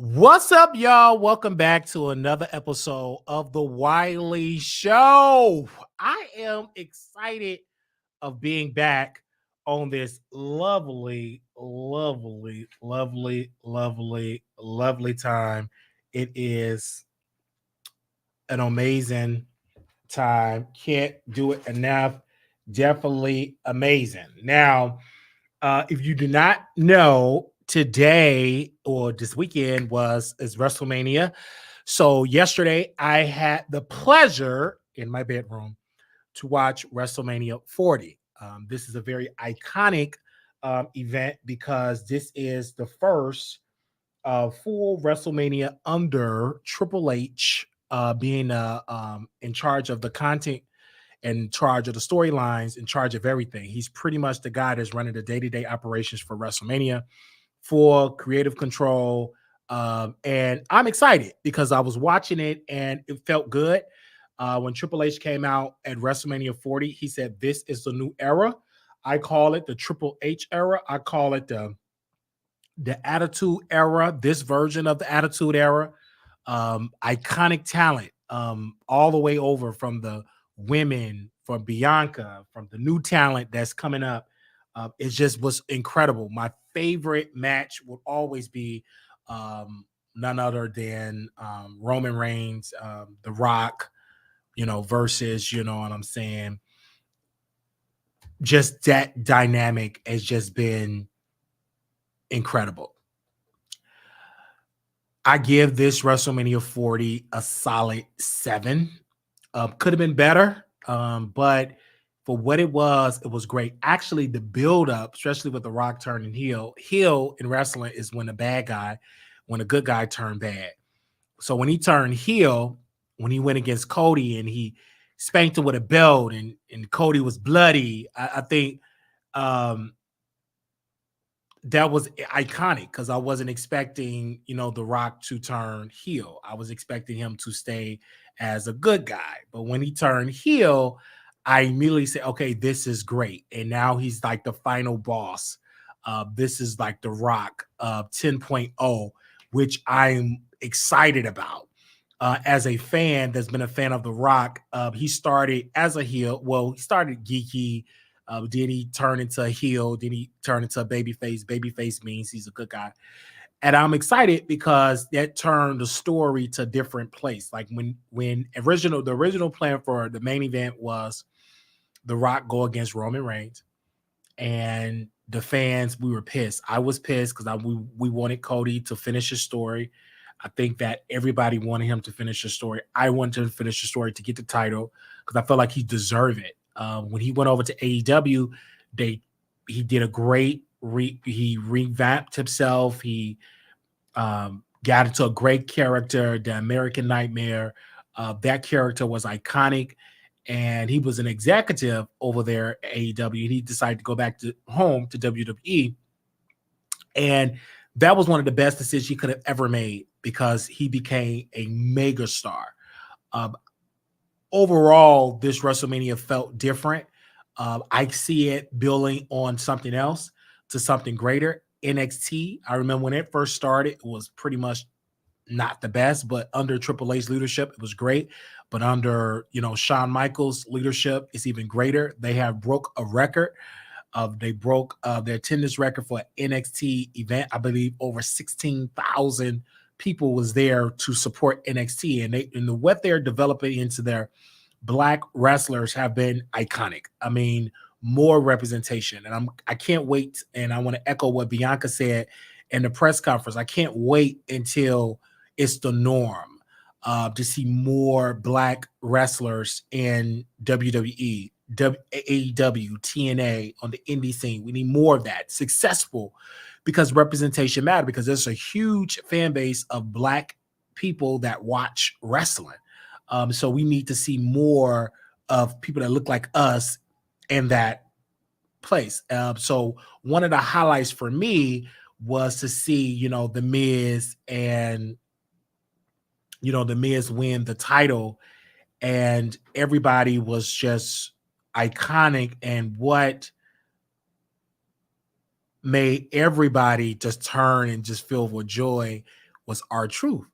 What's up, y'all? Welcome back to another episode of the Wiley Show. I am excited of being back on this lovely time. It is an amazing time. Can't do it enough. Definitely amazing. Now, if you do not know, today or this weekend is Wrestlemania. So yesterday I had the pleasure in my bedroom to watch WrestleMania 40. This is a very iconic event because this is the first full WrestleMania under Triple H being in charge of the content, in charge of the storylines, in charge of everything. He's pretty much the guy that's running the day-to-day operations for WrestleMania, for creative control. And I'm excited because I was watching it and it felt good. When Triple H came out at WrestleMania 40, he said, "This is the new era." I call it the Triple H era. I call it the Attitude Era, this version of the Attitude Era. Iconic talent, all the way over from the women, from Bianca, from the new talent that's coming up. It just was incredible. My favorite match would always be none other than Roman Reigns, The Rock, versus, you know what I'm saying? Just that dynamic has just been incredible. I give this WrestleMania 40 a solid 7. Could have been better, but for what it was great. Actually, the build-up, especially with The Rock turning heel in wrestling is when when a good guy turned bad. So when he turned heel, when he went against Cody and he spanked him with a belt and Cody was bloody, I think that was iconic because I wasn't expecting, The Rock to turn heel. I was expecting him to stay as a good guy. But when he turned heel, I immediately said, okay, this is great. And now he's like the final boss. This is like The Rock 10.0, which I'm excited about. As a fan that's been a fan of The Rock, he started as a heel. Well, he started geeky. Then he turn into a heel. Then he turned into a babyface. Babyface means he's a good guy. And I'm excited because that turned the story to a different place. Like when the original plan for the main event was The Rock go against Roman Reigns. And the fans, we were pissed. I was pissed because we wanted Cody to finish his story. I think that everybody wanted him to finish the story. I wanted to finish the story to get the title because I felt like he deserved it. When he went over to AEW, he did a great he revamped himself. He got into a great character, the American Nightmare. That character was iconic, and he was an executive over there at AEW. He decided to go back home to WWE, and that was one of the best decisions he could have ever made because he became a mega star. Overall, this WrestleMania felt different. I see it building on something else to something greater. NXT, I remember when it first started, it was pretty much not the best, but under Triple H's leadership, it was great. But under, Shawn Michaels' leadership, it's even greater. They have broke a record. They broke their attendance record for an NXT event. I believe over 16,000 people was there to support NXT, and what they're developing into their Black wrestlers have been iconic. I mean, more representation, and I can't wait. And I want to echo what Bianca said in the press conference. I can't wait until it's the norm to see more Black wrestlers in WWE, AEW, TNA, on the indie scene. We need more of that, successful, because representation matters, because there's a huge fan base of Black people that watch wrestling. So we need to see more of people that look like us in that place. So one of the highlights for me was to see, The Miz and, The Miz win the title, and everybody was just iconic. And what made everybody just turn and just fill with joy was R-Truth.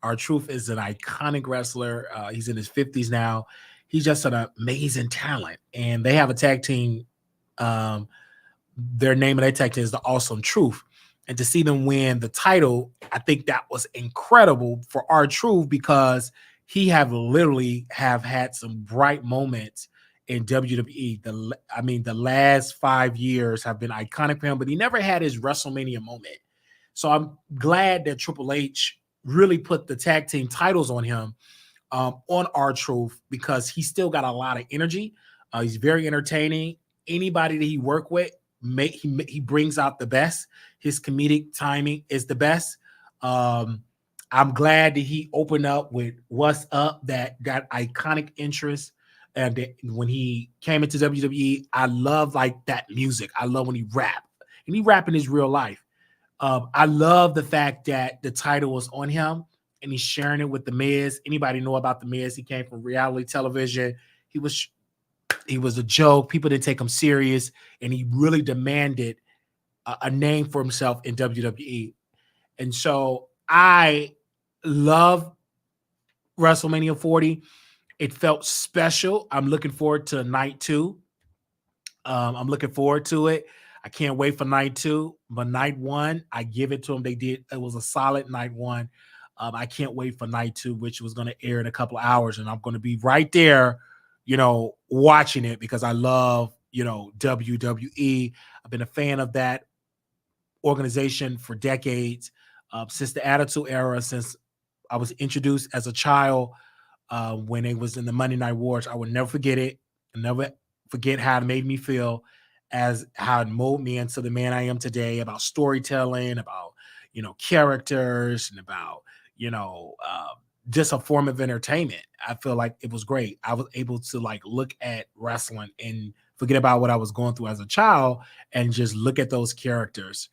R-Truth is an iconic wrestler. He's in his 50s now. He's just an amazing talent. And they have a tag team. Their name of their tag team is the Awesome Truth. And to see them win the title, I think that was incredible for R-Truth, because he have literally have had some bright moments in WWE. The last 5 years have been iconic for him, but he never had his WrestleMania moment. So I'm glad that Triple H really put the tag team titles on him, on R-Truth, because he still got a lot of energy. He's very entertaining. Anybody that he work with, he brings out the best. His comedic timing is the best. I'm glad that he opened up with "What's Up," that got iconic interest. And when he came into WWE, I love like that music. I love when he rap, and he rap in his real life. I love the fact that the title was on him and he's sharing it with The Miz. Anybody know about The Miz? He came from reality television. He was a joke. People didn't take him serious, and he really demanded a name for himself in WWE. And so I love WrestleMania 40. It felt special. I'm looking forward to night 2. I'm looking forward to it. I can't wait for night 2, but night 1, I give it to them. It was a solid night 1. I can't wait for night 2, which was going to air in a couple of hours, and I'm going to be right there, watching it, because I love, WWE. I've been a fan of that organization for decades, since the Attitude Era, since I was introduced as a child, when it was in the Monday Night Wars. I would never forget it. I'll never forget how it made me feel, as how it molded me into the man I am today, about storytelling, about, characters, and about, just a form of entertainment. I feel like it was great. I was able to like look at wrestling and forget about what I was going through as a child and just look at those characters.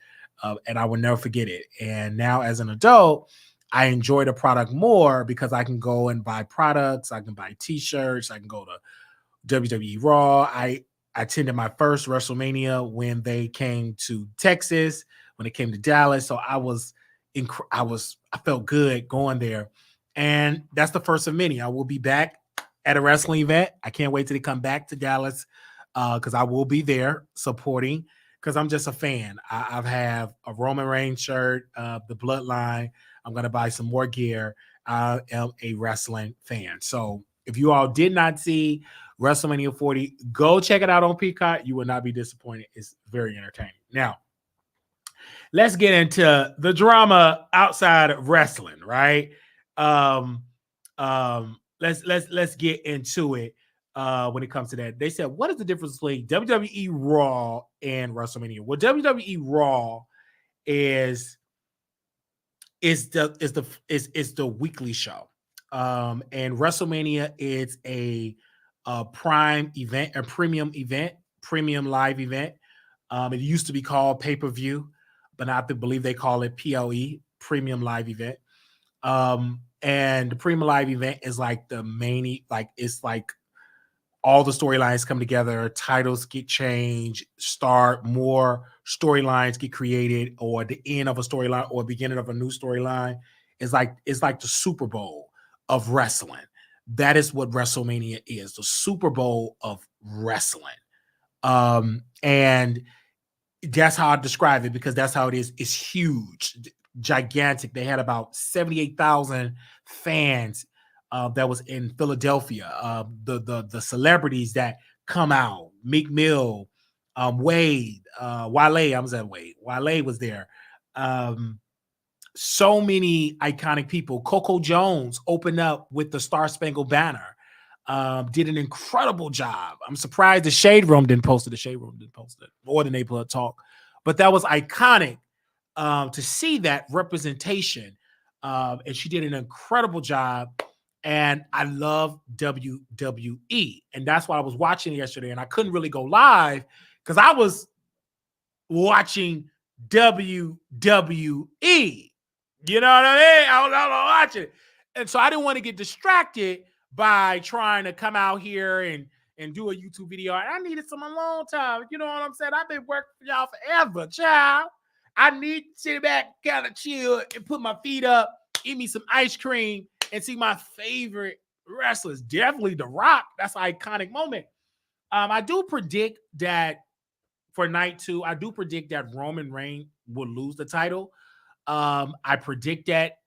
And I will never forget it. And now as an adult, I enjoy the product more, because I can go and buy products. I can buy t-shirts. I can go to WWE Raw. I attended my first WrestleMania when they came to Texas, when they came to Dallas. So I felt good going there. And that's the first of many. I will be back at a wrestling event. I can't wait till they come back to Dallas, because I will be there supporting, because I'm just a fan. I have a Roman Reigns shirt, the Bloodline. I'm going to buy some more gear. I am a wrestling fan. So if you all did not see WrestleMania 40, go check it out on Peacock. You will not be disappointed. It's very entertaining. Now, let's get into the drama outside of wrestling, right? Let's get into it. When it comes to that, they said, what is the difference between WWE Raw and WrestleMania? Well, WWE Raw is the weekly show, and WrestleMania is a prime event, a premium event, premium live event. It used to be called pay-per-view, but I believe they call it PLE, premium live event. And the premium live event is like the main, like it's like all the storylines come together, titles get changed, more storylines get created, or the end of a storyline or beginning of a new storyline. It's like the Super Bowl of wrestling. That is what WrestleMania is, the Super Bowl of wrestling. And that's how I describe it, because that's how it is. It's huge, gigantic. They had about 78,000 fans that was in Philadelphia. The celebrities that come out, Meek Mill, Wade, Wiley. I was at Wade. Wiley was there. So many iconic people. Coco Jones opened up with the Star Spangled Banner. Did an incredible job. I'm surprised the Shade Room didn't post it. The Shade Room didn't post it, or the Neighborhood Talk. But that was iconic to see that representation. And she did an incredible job. And I love WWE. And that's why I was watching it yesterday. And I couldn't really go live because I was watching WWE. You know what I mean? I was watching it. And so I didn't want to get distracted by trying to come out here and do a YouTube video. I needed some alone time. You know what I'm saying? I've been working for y'all forever, child. I need to sit back, kind of chill, and put my feet up, eat me some ice cream, and see my favorite wrestlers. Definitely The Rock. That's an iconic moment. I do predict that for night 2, I do predict that Roman Reigns will lose the title. I predict that.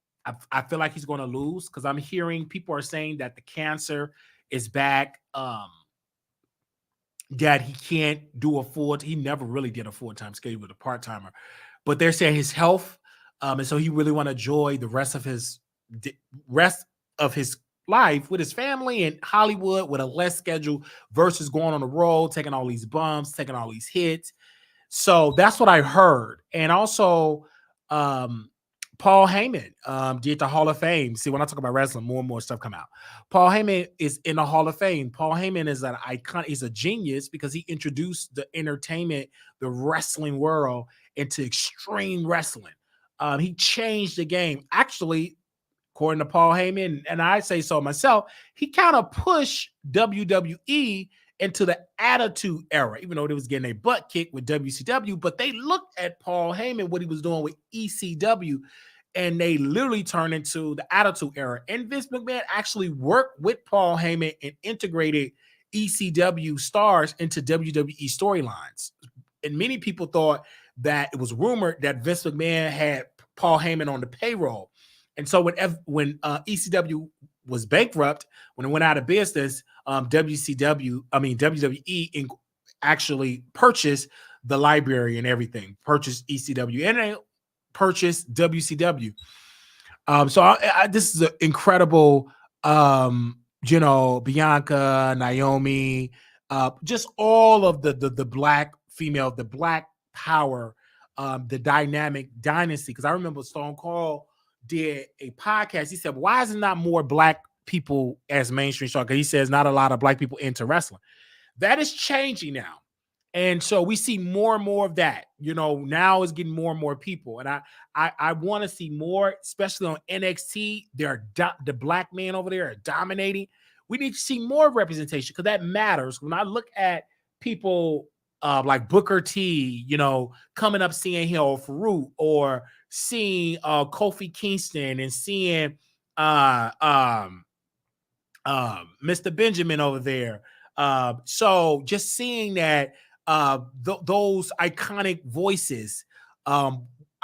I feel like he's going to lose because I'm hearing people are saying that the cancer is back. That he can't do he never really did a full-time schedule with a part-timer, but they're saying his health, and so he really want to enjoy the rest of his life with his family in Hollywood with a less schedule versus going on the road, taking all these bumps, taking all these hits. So that's what I heard. And also, Paul Heyman did the Hall of Fame. See, when I talk about wrestling, more and more stuff come out. Paul Heyman is in the Hall of Fame. Paul Heyman is an icon. He's a genius because he introduced the entertainment, the wrestling world into extreme wrestling. He changed the game. Actually, according to Paul Heyman, and I say so myself, he kind of pushed WWE into the Attitude Era, even though they was getting a butt kick with WCW, but they looked at Paul Heyman, what he was doing with ECW, and they literally turned into the Attitude Era. And Vince McMahon actually worked with Paul Heyman and integrated ECW stars into WWE storylines. And many people thought that it was rumored that Vince McMahon had Paul Heyman on the payroll. And so when ECW was bankrupt, when it went out of business, WWE actually purchased the library and everything, purchased ECW, and they purchased WCW. So this is an incredible, Bianca, Naomi, just all of the black female, the black power, the dynamic dynasty. Because I remember Stone Cold did a podcast. He said, why is it not more black people as mainstream stars? Because he says not a lot of black people into wrestling. That is changing now. And so we see more and more of that. Now it's getting more and more people. And I want to see more, especially on NXT. The black men over there are dominating. We need to see more representation because that matters. When I look at people like Booker T, coming up seeing him, or Farouk, or seeing Kofi Kingston, and seeing Mr. Benjamin over there. So just seeing that those iconic voices. I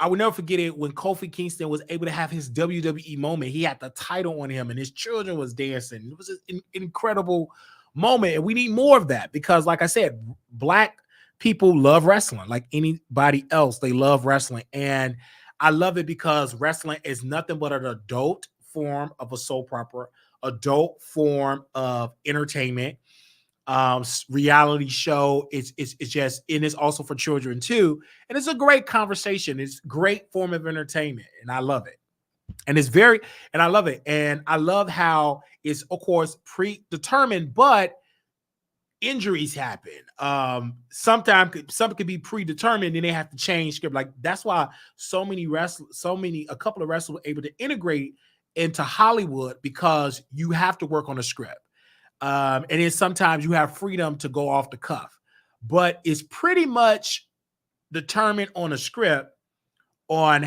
will never forget it when Kofi Kingston was able to have his WWE moment. He had the title on him and his children was dancing. It was an incredible moment. And we need more of that because, like I said, black people love wrestling like anybody else. They love wrestling. And I love it because wrestling is nothing but an adult form of a soap opera, adult form of entertainment. Reality show. It's just, and it's also for children too. And it's a great conversation. It's a great form of entertainment, and I love it. And I love it. And I love how it's, of course, predetermined, but injuries happen. Sometimes some could be predetermined, and they have to change script. Like that's why a couple of wrestlers were able to integrate into Hollywood because you have to work on a script. And then sometimes you have freedom to go off the cuff, but it's pretty much determined on a script on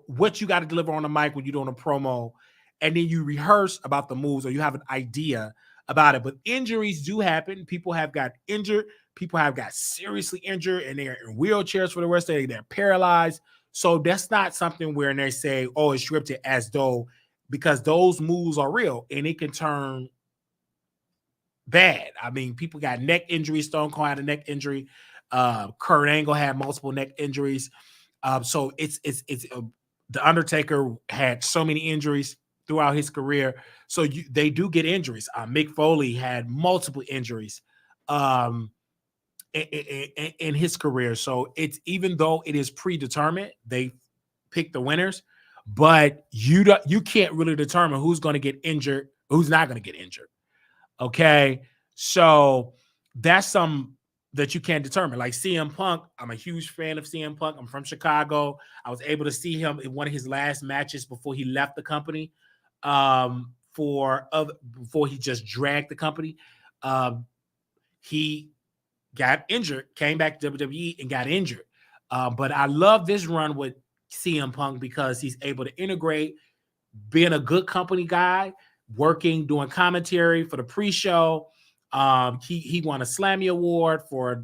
what you got to deliver on the mic when you're doing a promo, and then you rehearse about the moves or you have an idea about it. But injuries do happen. People have got injured. People have got seriously injured, and they're in wheelchairs for the rest of the day. They're paralyzed. So that's not something where they say, oh, it's scripted, as though, because those moves are real and it can turn bad. I mean, people got neck injuries. Stone Cold had a neck injury. Kurt Angle had multiple neck injuries. So it's The Undertaker had so many injuries throughout his career. So they do get injuries. Mick Foley had multiple injuries in his career. So it's, even though it is predetermined, they pick the winners, but you can't really determine who's going to get injured, who's not going to get injured. Okay, so that's some that you can't determine. Like CM Punk, I'm a huge fan of CM Punk. I'm from Chicago. I was able to see him in one of his last matches before he left the company, before he just dragged the company. He got injured, came back to WWE and got injured. But I love this run with CM Punk because he's able to integrate being a good company guy, working, doing commentary for the pre-show. He won a Slammy Award for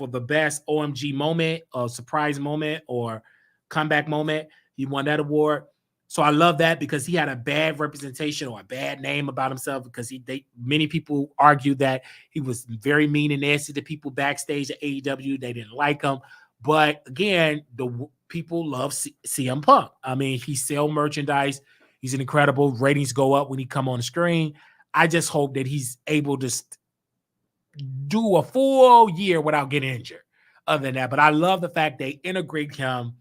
the best OMG moment, or surprise moment, or comeback moment. He won that award. So I love that because he had a bad representation or a bad name about himself because many people argue that he was very mean and nasty to people backstage at AEW. They didn't like him. But again, the people love CM Punk. I mean, he sell merchandise. He's an incredible. Ratings go up when he come on the screen. I just hope that he's able to do a full year without getting injured. Other than that, but I love the fact they integrate him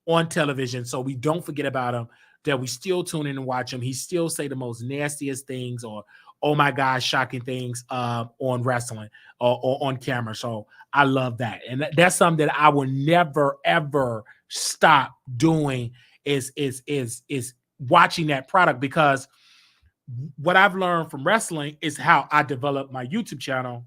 on television so we don't forget about him, that we still tune in and watch him. He still say the most nastiest things or oh my gosh, shocking things on wrestling or on camera. So I love that. And that's something that I will never ever stop doing is watching that product, because what I've learned from wrestling is how I develop my YouTube channel.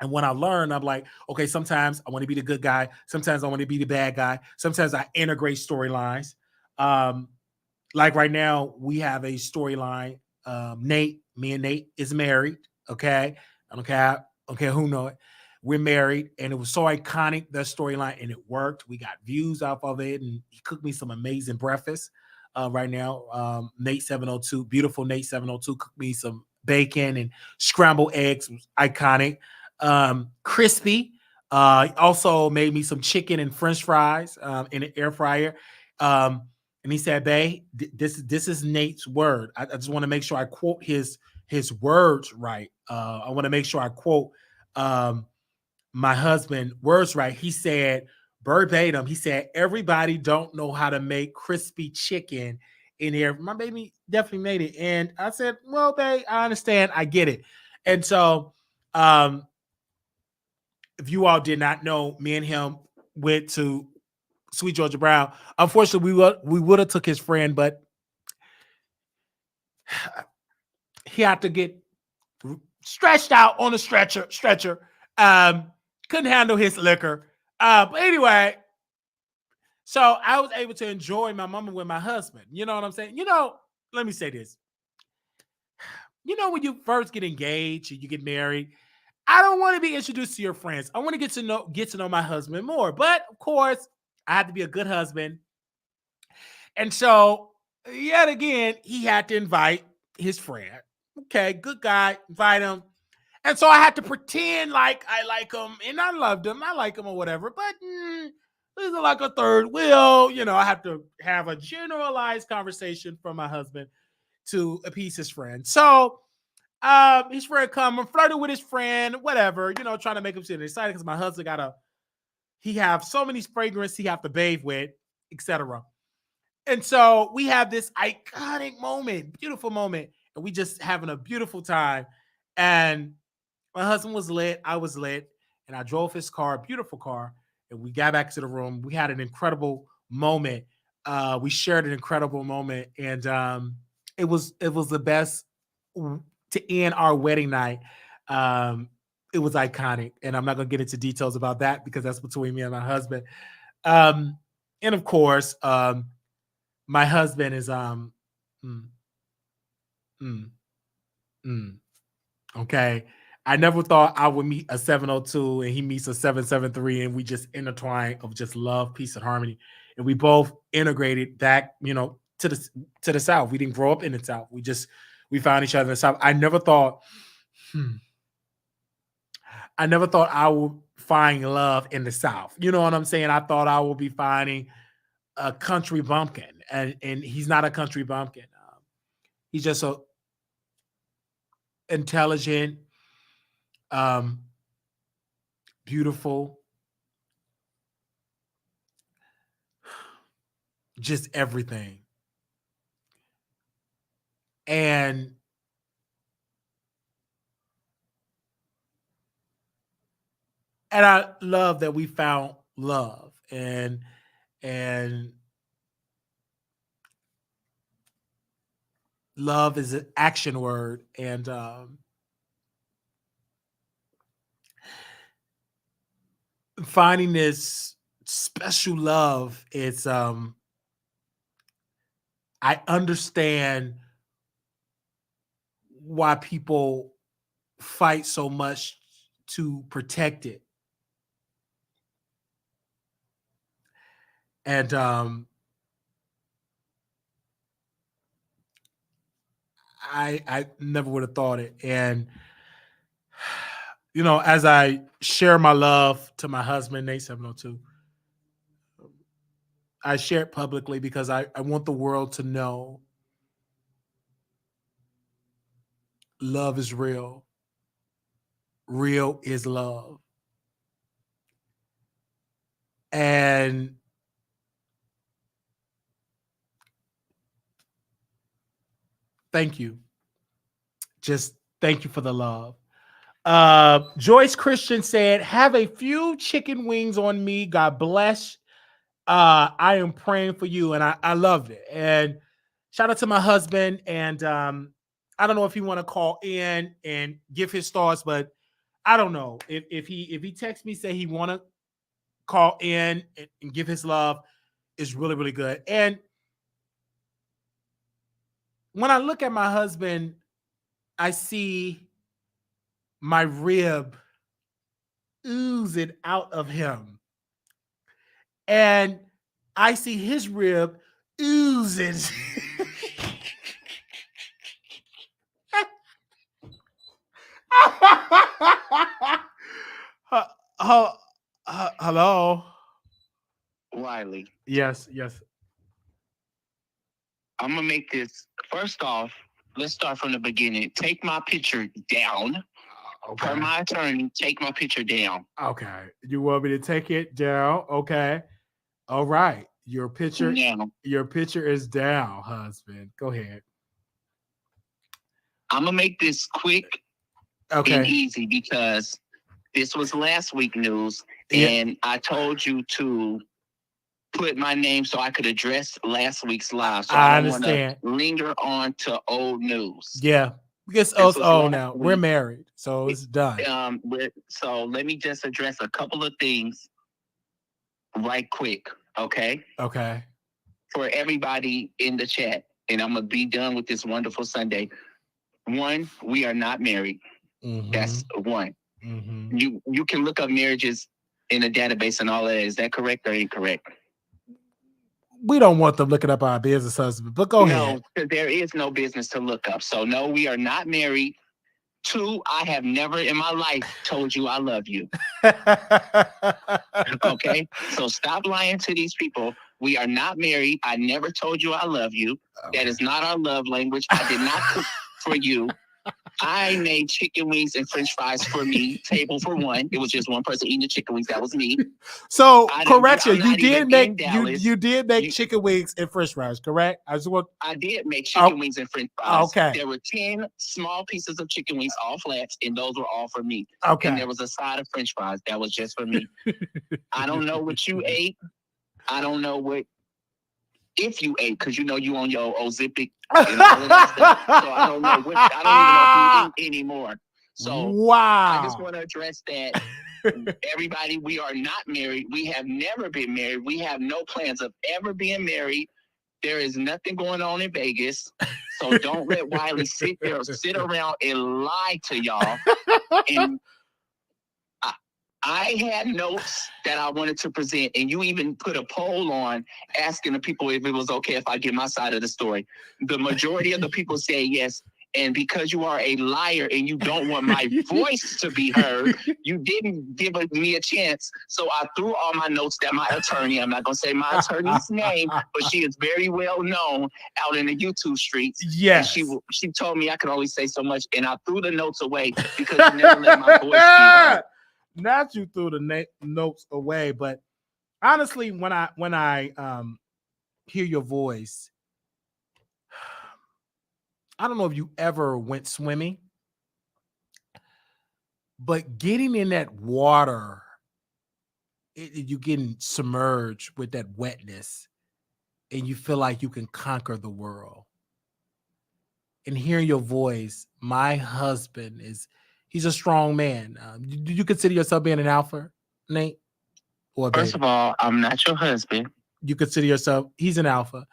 And when I learn, I'm like, okay, sometimes I want to be the good guy. Sometimes I want to be the bad guy. Sometimes I integrate storylines. Like right now, we have a storyline. Me and Nate is married. Okay. I don't care who know it. We're married, and it was so iconic, the storyline, and it worked. We got views off of it, and he cooked me some amazing breakfast. Right now, Nate 702, beautiful Nate 702, cooked me some bacon and scrambled eggs. Was iconic. Crispy. Also made me some chicken and French fries in an air fryer. And he said, "Bae, this is Nate's word. I just want to make sure I quote his words right. I want to make sure I quote my husband words right." He said verbatim. He said, "Everybody don't know how to make crispy chicken in here." My baby definitely made it, and I said, "Well, babe, I understand. I get it." And so, if you all did not know, me and him went to Sweet Georgia Brown. Unfortunately, we would have took his friend, but he had to get stretched out on a stretcher. Couldn't handle his liquor. But anyway, so I was able to enjoy my moment with my husband. You know what I'm saying? Let me say this. When you first get engaged and you get married, I don't want to be introduced to your friends. I want to get to know my husband more. But of course, I had to be a good husband. And so, yet again, he had to invite his friend. Okay, good guy, invite him. And so I had to pretend like I like him and I loved him. I like him or whatever. But this is like a third wheel. I have to have a generalized conversation from my husband to appease his friend. So his friend come and flirted with his friend, whatever, trying to make him feel excited because my husband he have so many fragrances he have to bathe with, etc. And so we have this iconic moment, beautiful moment, and we just having a beautiful time. And my husband was lit, I was lit, and I drove his car, beautiful car, and we got back to the room. We had an incredible moment. We shared an incredible moment, and it was the best to end our wedding night. It was iconic, and I'm not gonna get into details about that because that's between me and my husband. And of course, my husband is mm, mm, mm, okay. I never thought I would meet a 702 and he meets a 773 and we just intertwine of just love, peace, and harmony. And we both integrated back, to the South. We didn't grow up in the South. We found each other in the South. Hmm, I never thought I would find love in the South. You know what I'm saying? I thought I would be finding a country bumpkin, and he's not a country bumpkin. He's just so intelligent, um, beautiful, just everything. And I love that we found love, and love is an action word, and finding this special love is I understand why people fight so much to protect it. And I never would have thought it. And as I share my love to my husband, Nate 702, I share it publicly because I want the world to know love is real. Real is love. And thank you. Just thank you for the love. Joyce Christian said, have a few chicken wings on me. God bless. I am praying for you. And I loved it. And shout out to my husband. And I don't know if he want to call in and give his thoughts, but I don't know. If he texts me, say he want to call in and give his love, is really, really good. And when I look at my husband, I see my rib oozing out of him. And I see his rib oozing. Hello? Wiley. Yes. I'm going to make this, first off, let's start from the beginning. Take my picture down. Okay. Per my attorney, take my picture down. Okay. You want me to take it down? Okay. All right. Your picture is down, husband. Go ahead. I'm going to make this quick and easy because this was last week news, and I told you to put my name so I could address last week's live. So I don't want to linger on to old news. Yeah. Because now we're married, so it's done. So let me just address a couple of things right quick, okay? Okay. For everybody in the chat, and I'm going to be done with this wonderful Sunday. One, we are not married. Mm-hmm. That's one. Mm-hmm. You can look up marriages in a database and all that. Is that correct or incorrect? We don't want them looking up our business husband, but go ahead. No, there is no business to look up. So no, we are not married. Two, I have never in my life told you I love you. Okay? So stop lying to these people. We are not married. I never told you I love you. Okay. That is not our love language. I did not cook for you. I made chicken wings and French fries for me, table for one. It was just one person eating the chicken wings. That was me. So, correction, you did make chicken wings and French fries, correct? I did make chicken wings and French fries. Okay. There were 10 small pieces of chicken wings, all flats, and those were all for me. Okay. And there was a side of French fries. That was just for me. I don't know what you ate. I don't know if you ate, because you on your Ozempic and all of that stuff. So I don't know even know if you eat anymore. So wow. I just want to address that. Everybody, we are not married. We have never been married. We have no plans of ever being married. There is nothing going on in Vegas. So don't let Wiley sit around and lie to y'all. And I had notes that I wanted to present, and you even put a poll on asking the people if it was okay if I give my side of the story. The majority of the people say yes. And because you are a liar and you don't want my voice to be heard, you didn't give me a chance. So I threw all my notes that my attorney, I'm not going to say my attorney's name, but she is very well known out in the YouTube streets. Yes. And she told me I could only say so much. And I threw the notes away because you never let my voice be heard. Not you threw the notes away, but honestly, when I hear your voice, I don't know if you ever went swimming, but getting in that water, you getting submerged with that wetness, and you feel like you can conquer the world. And hearing your voice, my husband he's a strong man. Do you consider yourself being an alpha, Nate? or First beta? of all, I'm not your husband. You consider yourself, he's an alpha.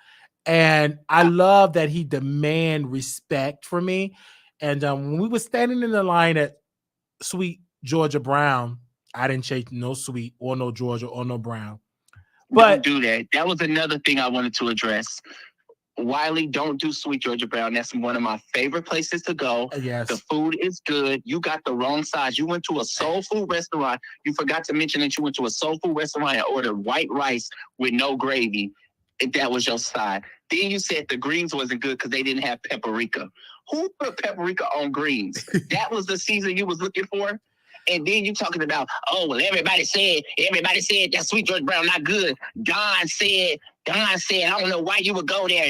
And I love that he demand respect for me. And when we were standing in the line at Sweet Georgia Brown, I didn't chase no Sweet or no Georgia or no Brown. Don't But do that. That was another thing I wanted to address. Wiley, don't do Sweet Georgia Brown. That's one of my favorite places to go. yes, The food is good. You got the wrong size. You went to a soul food restaurant. You forgot to mention that you went to a soul food restaurant and ordered white rice with no gravy. If that was your side. Then you said the greens wasn't good because they didn't have paprika. Who put paprika on greens? That was the season you was looking for? And then you talking about, oh, well, everybody said that Sweet Georgia Brown not good. Don said, I don't know why you would go there.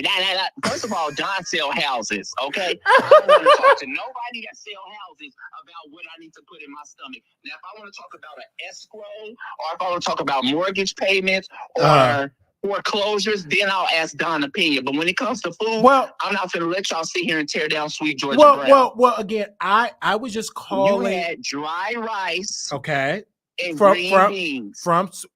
First of all, Don sell houses, okay? I don't want to talk to nobody that sell houses about what I need to put in my stomach. Now, if I want to talk about an escrow, or if I want to talk about mortgage payments, or foreclosures, then I'll ask Don's opinion. But when it comes to food, I'm not going to let y'all sit here and tear down Sweet Georgia Brown. Well, again, I was just calling. You had dry rice, okay, and green beans.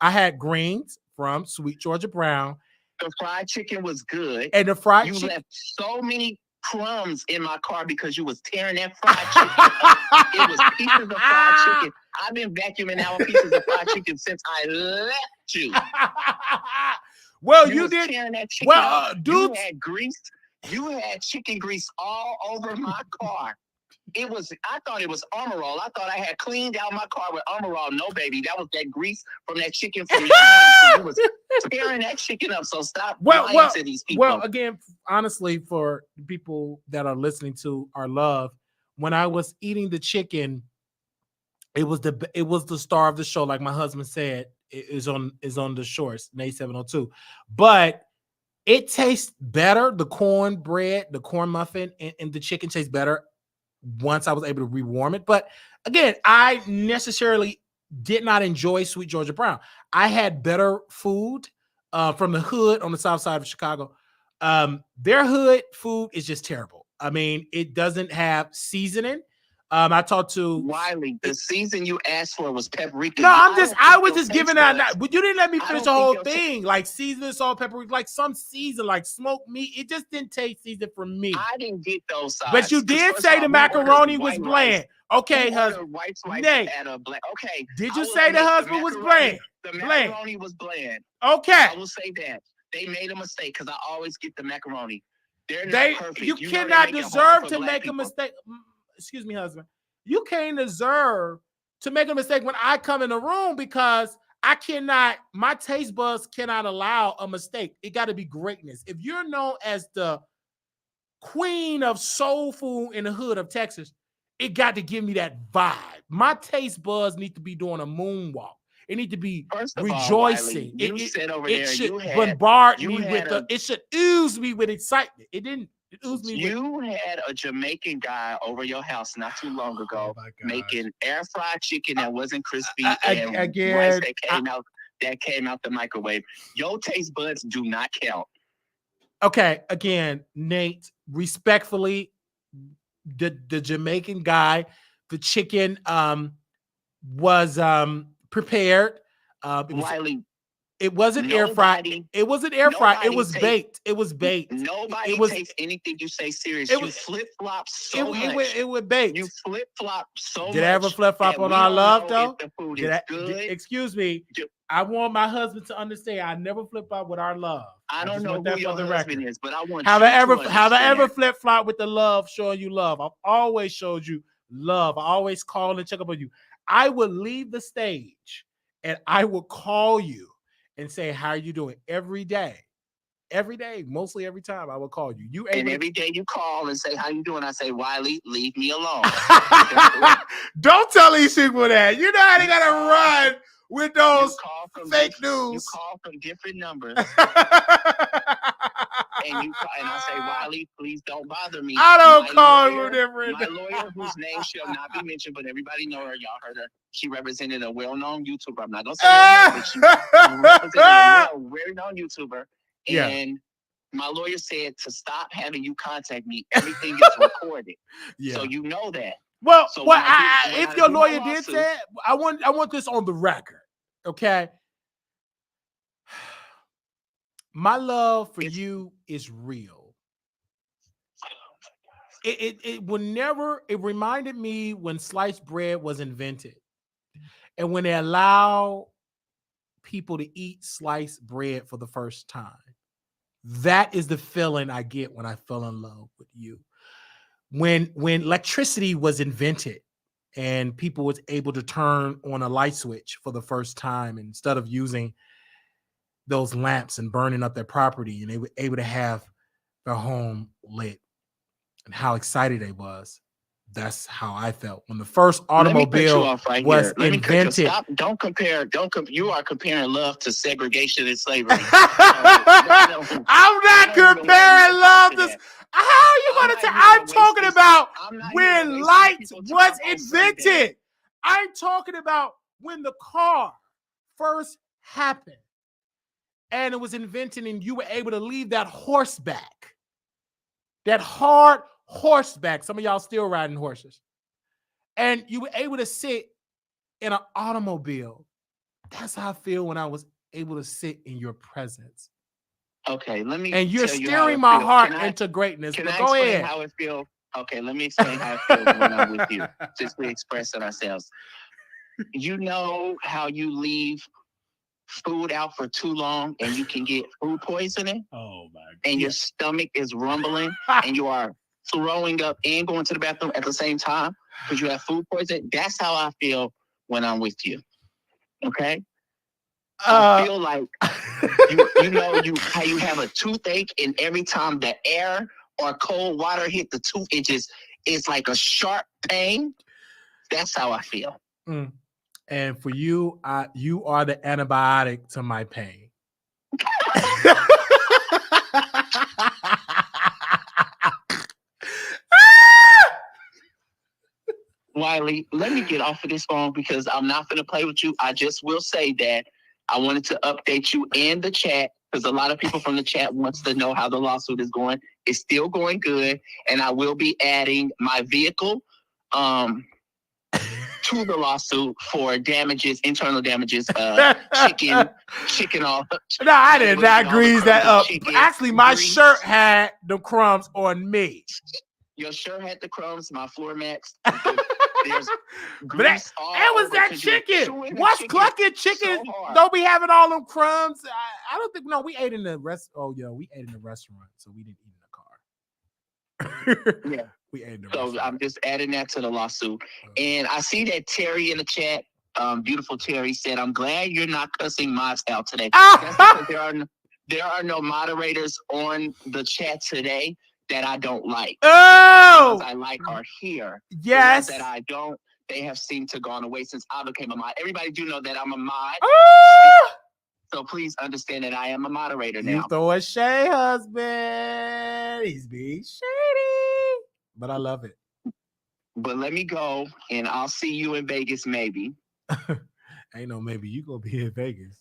I had greens from Sweet Georgia Brown. The fried chicken was good, and the fried you chicken. left so many crumbs in my car because you was tearing that fried chicken. It was pieces of fried chicken. I've been vacuuming out pieces of fried chicken since I left you. Well, you did. Tearing that chicken dude, you had grease. You had chicken grease all over my car. I thought it was Armor All. I thought I had cleaned out my car with Armor All. No, baby, that was that grease from that chicken from your hand. You was tearing that chicken up. So stop lying to these people. Well, again, honestly, for people that are listening to our love, when I was eating the chicken, it was the star of the show, like my husband said. It is on the shorts, May 702. But it tastes better. The cornbread, the corn muffin, and the chicken tastes better once I was able to rewarm it. But again, I necessarily did not enjoy Sweet Georgia Brown. I had better food from the hood on the south side of Chicago. Their hood food is just terrible. I mean, it doesn't have seasoning. I talked to Wiley. The season you asked for was paprika. No, I was just giving that. But you didn't let me finish the whole thing. Like seasoning, salt, paprika, like some season, like smoked meat. It just didn't taste seasoned for me. I didn't get those sides. But you did say the macaroni was bland. Okay, husband. Okay. Did you say the husband was bland? The macaroni was bland. Okay. I will say that. They made a mistake because I always get the macaroni. They're not perfect. You cannot deserve to make a mistake. Excuse me, husband. You can't deserve to make a mistake when I come in the room because my taste buds cannot allow a mistake. It got to be greatness. If you're known as the queen of soul food in the hood of Texas, it got to give me that vibe. My taste buds need to be doing a moonwalk. It need to be rejoicing. It should bombard me with it should ooze me with excitement. It didn't. You had a Jamaican guy over your house not too long ago making air fried chicken that wasn't crispy and rice that came out the microwave. Your taste buds do not count. Okay, again, Nate, respectfully, the Jamaican guy, the chicken was prepared. Wiley. It wasn't air fried. It wasn't air fried. It was baked. It was baked. Nobody takes anything you say serious. You flip flop so much. It was baked. You flip flop so much. Did I ever flip flop on our love though? The food is good. Excuse me. I want my husband to understand. I never flip flop with our love. I don't know who your husband is, but I want. Have I ever flip flop with the love, showing you love? I've always showed you love. I always call and check up on you. I would leave the stage and I would call you and say, how are you doing? Every day, mostly every time I will call you. Every day you call and say, how you doing? I say, Wiley, leave me alone. Don't tell these people that. You know how they got to run with those fake news. You call from different numbers. And I say, Wiley, please don't bother me. I don't call you different. My lawyer, whose name shall not be mentioned, but everybody know her. Y'all heard her. She represented a well-known YouTuber. I'm not gonna say her name, but she represented a well-known YouTuber. And my lawyer said to stop having you contact me. Everything is recorded. So you know that. Well, if your lawyer did say, I want this on the record. Okay. My love for you is real. It will never. It reminded me when sliced bread was invented, and when they allow people to eat sliced bread for the first time. That is the feeling I get when I fell in love with you. When electricity was invented and people was able to turn on a light switch for the first time instead of using those lamps and burning up their property, and they were able to have their home lit, and how excited they was. That's how I felt when the first automobile was Let me cut you off. invented. Stop. Don't compare. You are comparing love to segregation and slavery. I'm not comparing love to. How are you going to say? I'm talking about when light was invented. I'm talking about when the car first happened and it was invented, and you were able to leave that horseback, that hard horseback. Some of y'all still riding horses. And you were able to sit in an automobile. That's how I feel when I was able to sit in your presence. Okay, let me. And you're steering my heart into greatness. Can but I go explain ahead. how it feels? Okay, let me explain how it feels when I'm with you. Just we expressing ourselves. You know how you leave food out for too long and you can get food poisoning? Oh my God. And your stomach is rumbling and you are throwing up and going to the bathroom at the same time because you have food poisoning. That's how I feel when I'm with you. Okay? I feel like how you have a toothache, and every time the air or cold water hit the tooth, it's like a sharp pain. That's how I feel. And for you, you are the antibiotic to my pain. Wiley, let me get off of this phone because I'm not going to play with you. I just will say that I wanted to update you in the chat because a lot of people from the chat wants to know how the lawsuit is going. It's still going good, and I will be adding my vehicle to the lawsuit for damages, internal damages, chicken off. No, I did not grease that up. Actually, my shirt had the crumbs on me. Your shirt had the crumbs, my floor mats. There's grease all it was that chicken. What's clucking chicken? So don't be having all them crumbs. I don't think. No, we ate in the rest. Oh yeah, we ate in the restaurant, so we didn't eat in the car. Yeah, we ate in the restaurant. I'm just adding that to the lawsuit. And I see that Terry in the chat, beautiful Terry, said, "I'm glad you're not cussing mods out today." That's because there are no moderators on the chat today that I don't like. Oh, the ones I like are here. Yes, the ones that I don't, they have seemed to gone away since I became a mod. Everybody do know that I'm a mod. So please understand that I am a moderator now. You throw a shade, husband. He's being shady, but I love it. But let me go, and I'll see you in Vegas, maybe. Ain't no maybe. You gonna be in Vegas.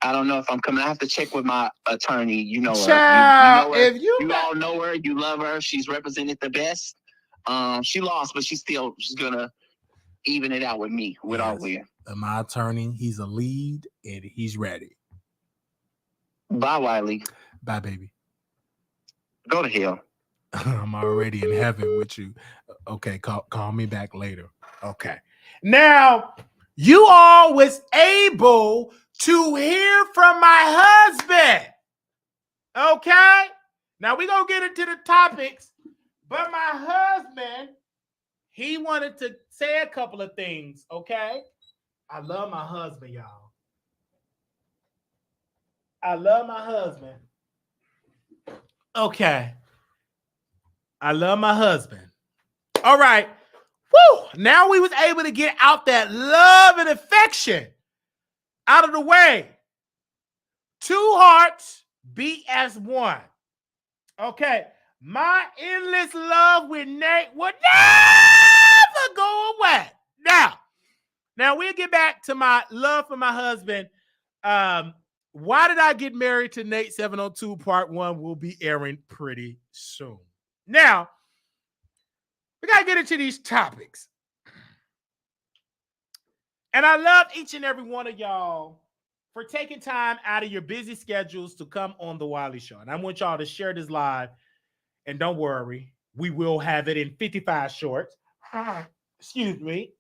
I don't know if I'm coming. I have to check with my attorney. You know her. Child, you know her. If you all know her, you love her. She's represented the best. She lost, but she's gonna even it out with me with our win. My attorney, he's a lead and he's ready. Bye, Wiley. Bye, baby. Go to hell. I'm already in heaven with you. Okay, call me back later. Okay. Now, you all was able to hear from my husband. Okay? Now we're going to get into the topics, but my husband, he wanted to say a couple of things, okay? I love my husband, y'all. I love my husband. Okay. I love my husband. All right. Woo! Now we was able to get out that love and affection out of the way. Two hearts beat as one. Okay. My endless love with Nate would never go away. Now we'll get back to my love for my husband. Why did I get married to Nate 702 part 1 will be airing pretty soon. Now, we got to get into these topics. And I love each and every one of y'all for taking time out of your busy schedules to come on the Wiley Show. And I want y'all to share this live. And don't worry, we will have it in 55 shorts. Excuse me.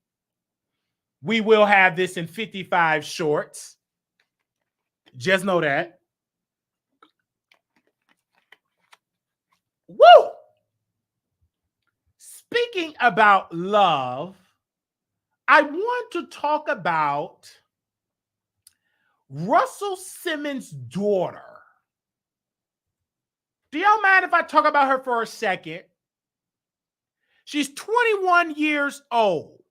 We will have this in 55 shorts. Just know that. Woo! Speaking about love, I want to talk about Russell Simmons' daughter. Do y'all mind if I talk about her for a second? She's 21 years old.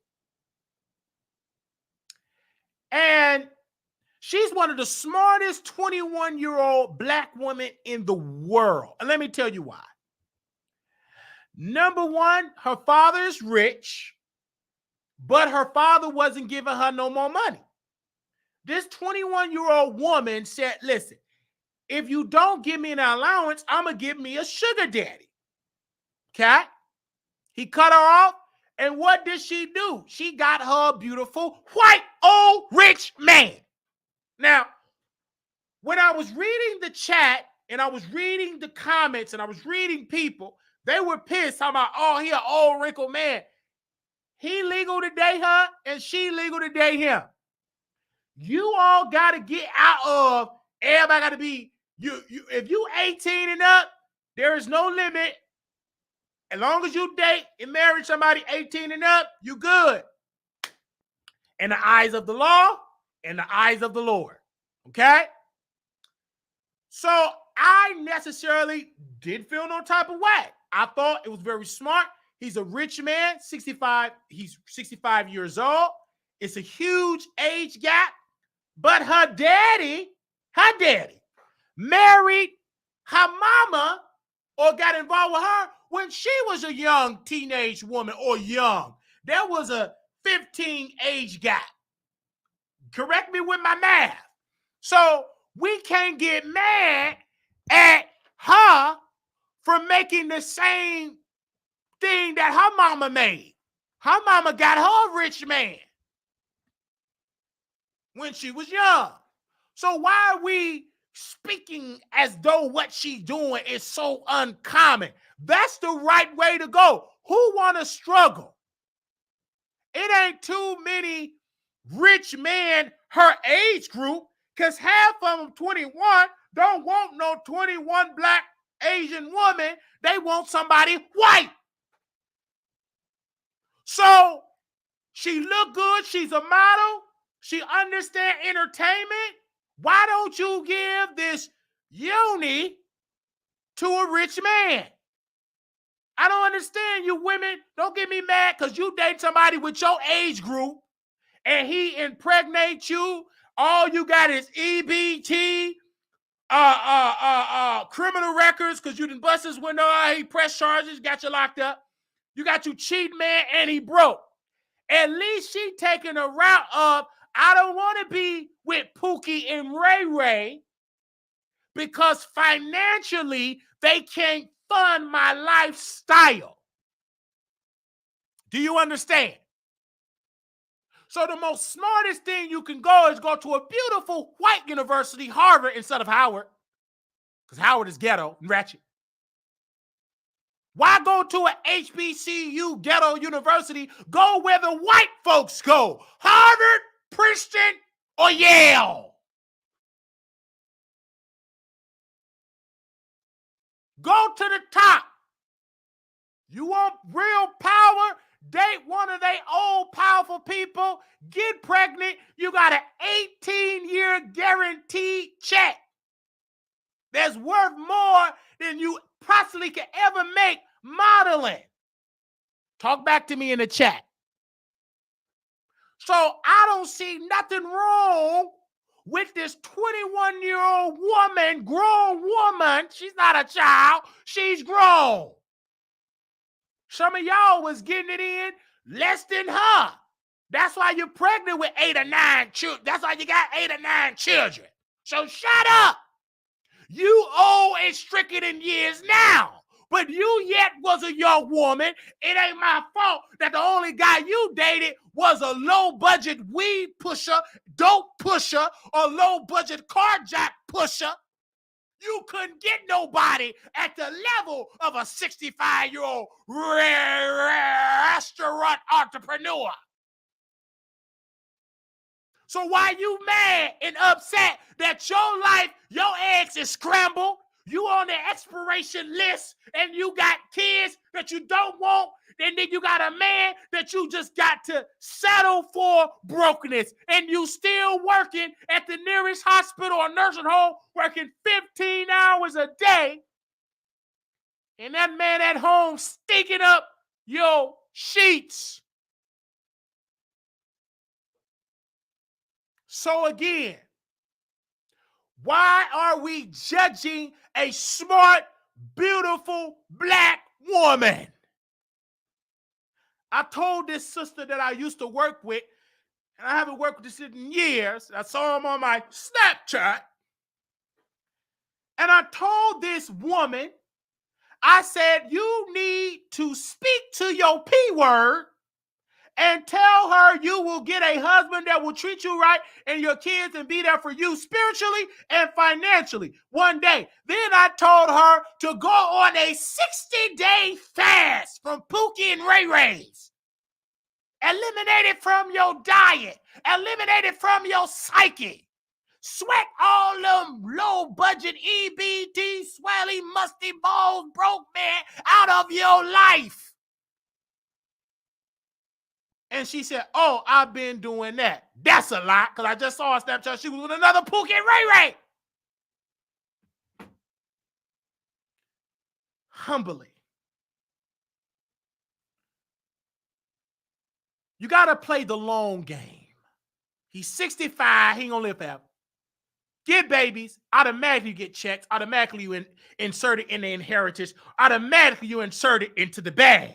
And she's one of the smartest 21-year-old black women in the world. And let me tell you why. Number one, her father is rich, but her father wasn't giving her no more money. This 21-year-old woman said, listen, if you don't give me an allowance, I'm going to give me a sugar daddy. Okay? He cut her off. And what did she do? She got her a beautiful white old rich man. Now, when I was reading the chat and I was reading the comments and I was reading people, they were pissed talking about, oh, he an old wrinkled man. He legal to date her and she legal to date him. You all got to get out of, everybody got to be, if you 18 and up, there is no limit. As long as you date and marry somebody 18 and up, you good. In the eyes of the law, in the eyes of the Lord. Okay? So I necessarily didn't feel no type of way. I thought it was very smart. He's a rich man, 65. He's 65 years old. It's a huge age gap. But her daddy married her mama or got involved with her when she was a young teenage woman or young. There was a 15 age gap. Correct me with my math. So we can't get mad at her for making the same thing that her mama made. Her mama got her a rich man when she was young. So why are we speaking as though what she's doing is so uncommon? That's the right way to go. Who want to struggle? It ain't too many rich men her age group, because half of them 21 don't want no 21 black Asian woman. They want somebody white. So she look good. She's a model. She understand entertainment. Why don't you give this uni to a rich man? I don't understand you women. Don't get me mad because you date somebody with your age group and he impregnates you. All you got is EBT, criminal records because you didn't bust his window out. He pressed charges, got you locked up. You got you cheating man and he broke. At least she taking a route of, I don't want to be with Pookie and Ray Ray because financially they can't fund my lifestyle. Do you understand? So the most smartest thing you can go is go to a beautiful white university, Harvard, instead of Howard, because Howard is ghetto and ratchet. Why go to an HBCU ghetto university? Go where the white folks go. Harvard, Princeton, or Yale. Go to the top. You want real power? Date one of they old powerful people. Get pregnant. You got an 18-year guaranteed check. That's worth more than you possibly could ever make modeling. Talk back to me in the chat. So I don't see nothing wrong with this 21-year-old woman, grown woman. She's not a child. She's grown. Some of y'all was getting it in less than her. That's why you're pregnant with 8 or 9 children. That's why you got 8 or 9 children. So shut up. You old and stricken in years now. but you yet was a young woman. It ain't my fault that the only guy you dated was a low-budget weed pusher, dope pusher, or low-budget carjack pusher. You couldn't get nobody at the level of a 65-year-old restaurant entrepreneur. So why you mad and upset that your life, your eggs is scrambled, you on the expiration list, and you got kids that you don't want, and then you got a man that you just got to settle for brokenness, and you still working at the nearest hospital or nursing home, working 15 hours a day, and that man at home stinking up your sheets. So again, why are we judging a smart, beautiful black woman? I told this sister that I used to work with, and I haven't worked with this in years. I saw him on my Snapchat. And I told this woman, I said, you need to speak to your P word and tell her you will get a husband that will treat you right and your kids and be there for you spiritually and financially one day. Then I told her to go on a 60-day fast from Pookie and Ray Ray's. Eliminate it from your diet. Eliminate it from your psyche. Sweat all them low-budget EBT, swelly, musty balls, broke man out of your life. And she said, oh, I've been doing that. That's a lie, because I just saw a Snapchat. She was with another Pookie and Ray Ray. Humbly. You got to play the long game. He's 65. He ain't going to live forever. Get babies. Automatically you get checks. Automatically you insert it in the inheritance. Automatically you insert it into the bag.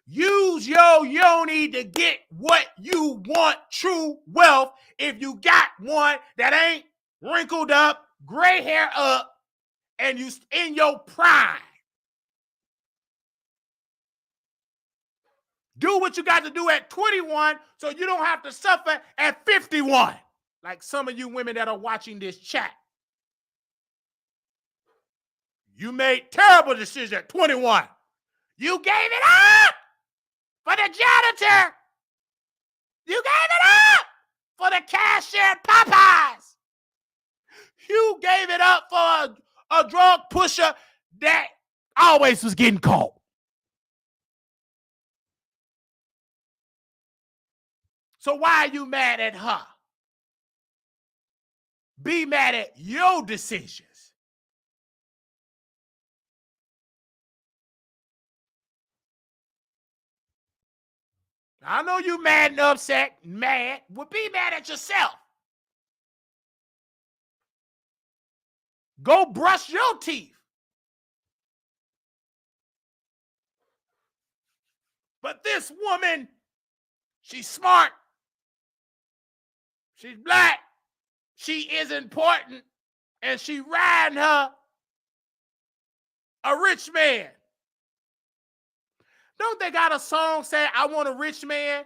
Use your yoni to get what you want, true wealth. If you got one that ain't wrinkled up, gray hair up, and you in your prime. Do what you got to do at 21 so you don't have to suffer at 51. Like some of you women that are watching this chat. You made terrible decisions at 21. You gave it up for the janitor. You gave it up for the cashier at Popeyes. You gave it up for a drug pusher that always was getting caught. So why are you mad at her? Be mad at your decisions. I know you mad and upset, mad. Well, be mad at yourself. Go brush your teeth. But this woman, she's smart. She's black. She is important. And she riding her a rich man. Don't they got a song saying, I want a rich man?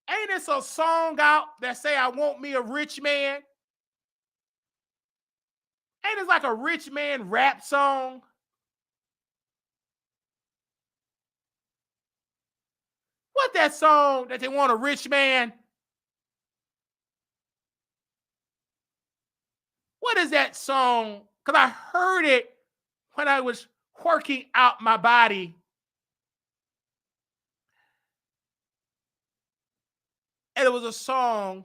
Ain't this a song out that say, I want me a rich man? Ain't this like a rich man rap song? What that song that they want a rich man? What is that song? Because I heard it when I was working out my body. And it was a song.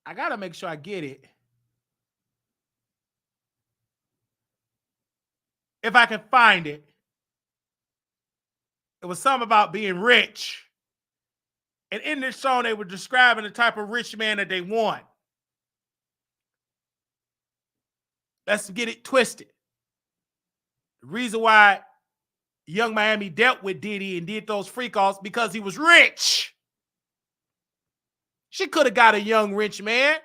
I got to make sure I get it. If I can find it. It was something about being rich. And in this song, they were describing the type of rich man that they want. Let's get it twisted. The reason why Young Miami dealt with Diddy and did those free calls because he was rich. She could have got a young rich man.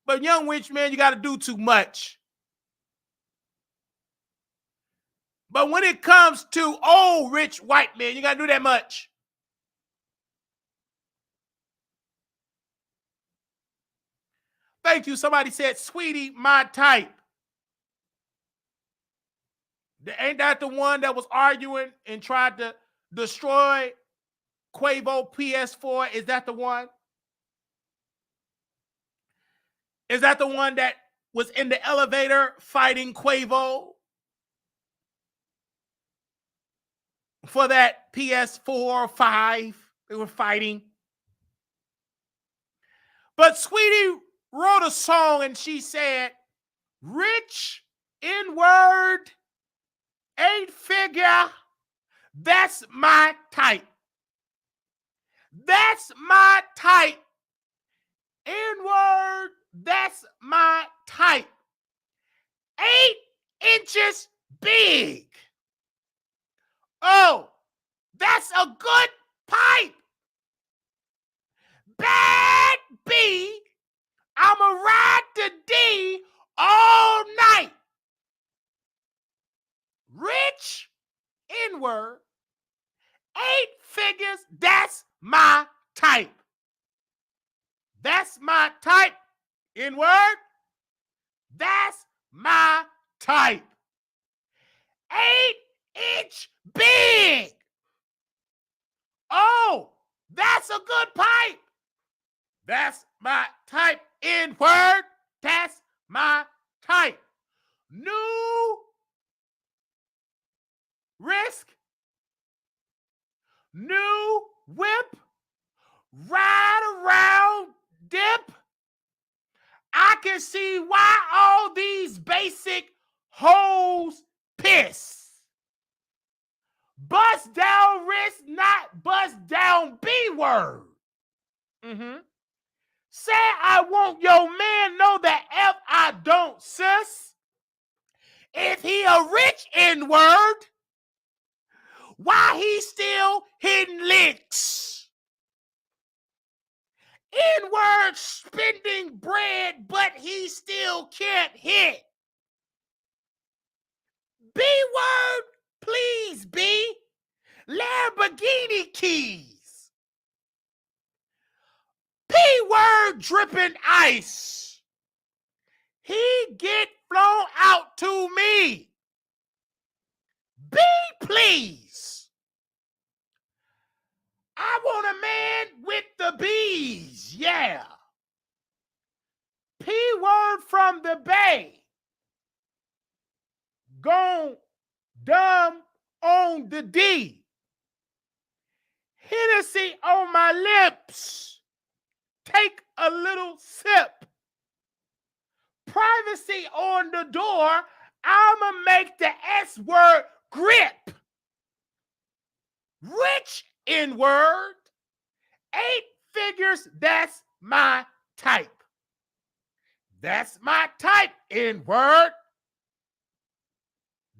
But young rich man, you got to do too much. But when it comes to old rich white men, you got to do that much. Thank you. Somebody said, sweetie, my type. Ain't that the one that was arguing and tried to destroy Quavo PS4? Is that the one? Is that the one that was in the elevator fighting Quavo for that PS4 or 5? They were fighting. But Sweetie wrote a song and she said, rich, N-word, 8-figure, that's my type. That's my type. N-word, that's my type. 8 inches big. Oh, that's a good pipe. Bad B, I'ma ride the D all night. Rich, N-word, 8 figures, that's my type. That's my type. N-word, that's my type. 8-inch big. Oh, that's a good pipe. That's my type. N-word, that's my type. New risk, new whip, ride around dip. I can see why all these basic hoes piss. Bust down wrist, not bust down B-word. Say I want your man, know that F I don't, sis. If he a rich N-word, why he still hitting licks? N-word spending bread, but he still can't hit. B-word, please, B. Lamborghini keys. P-word dripping ice. He get flown out to me. B, please. I want a man with the bees, yeah. P-word from the Bay. Gone dumb on the D. Hennessy on my lips. Take a little sip. Privacy on the door. I'ma make the S word grip. Rich N-word. 8 figures, that's my type. That's my type, N-word.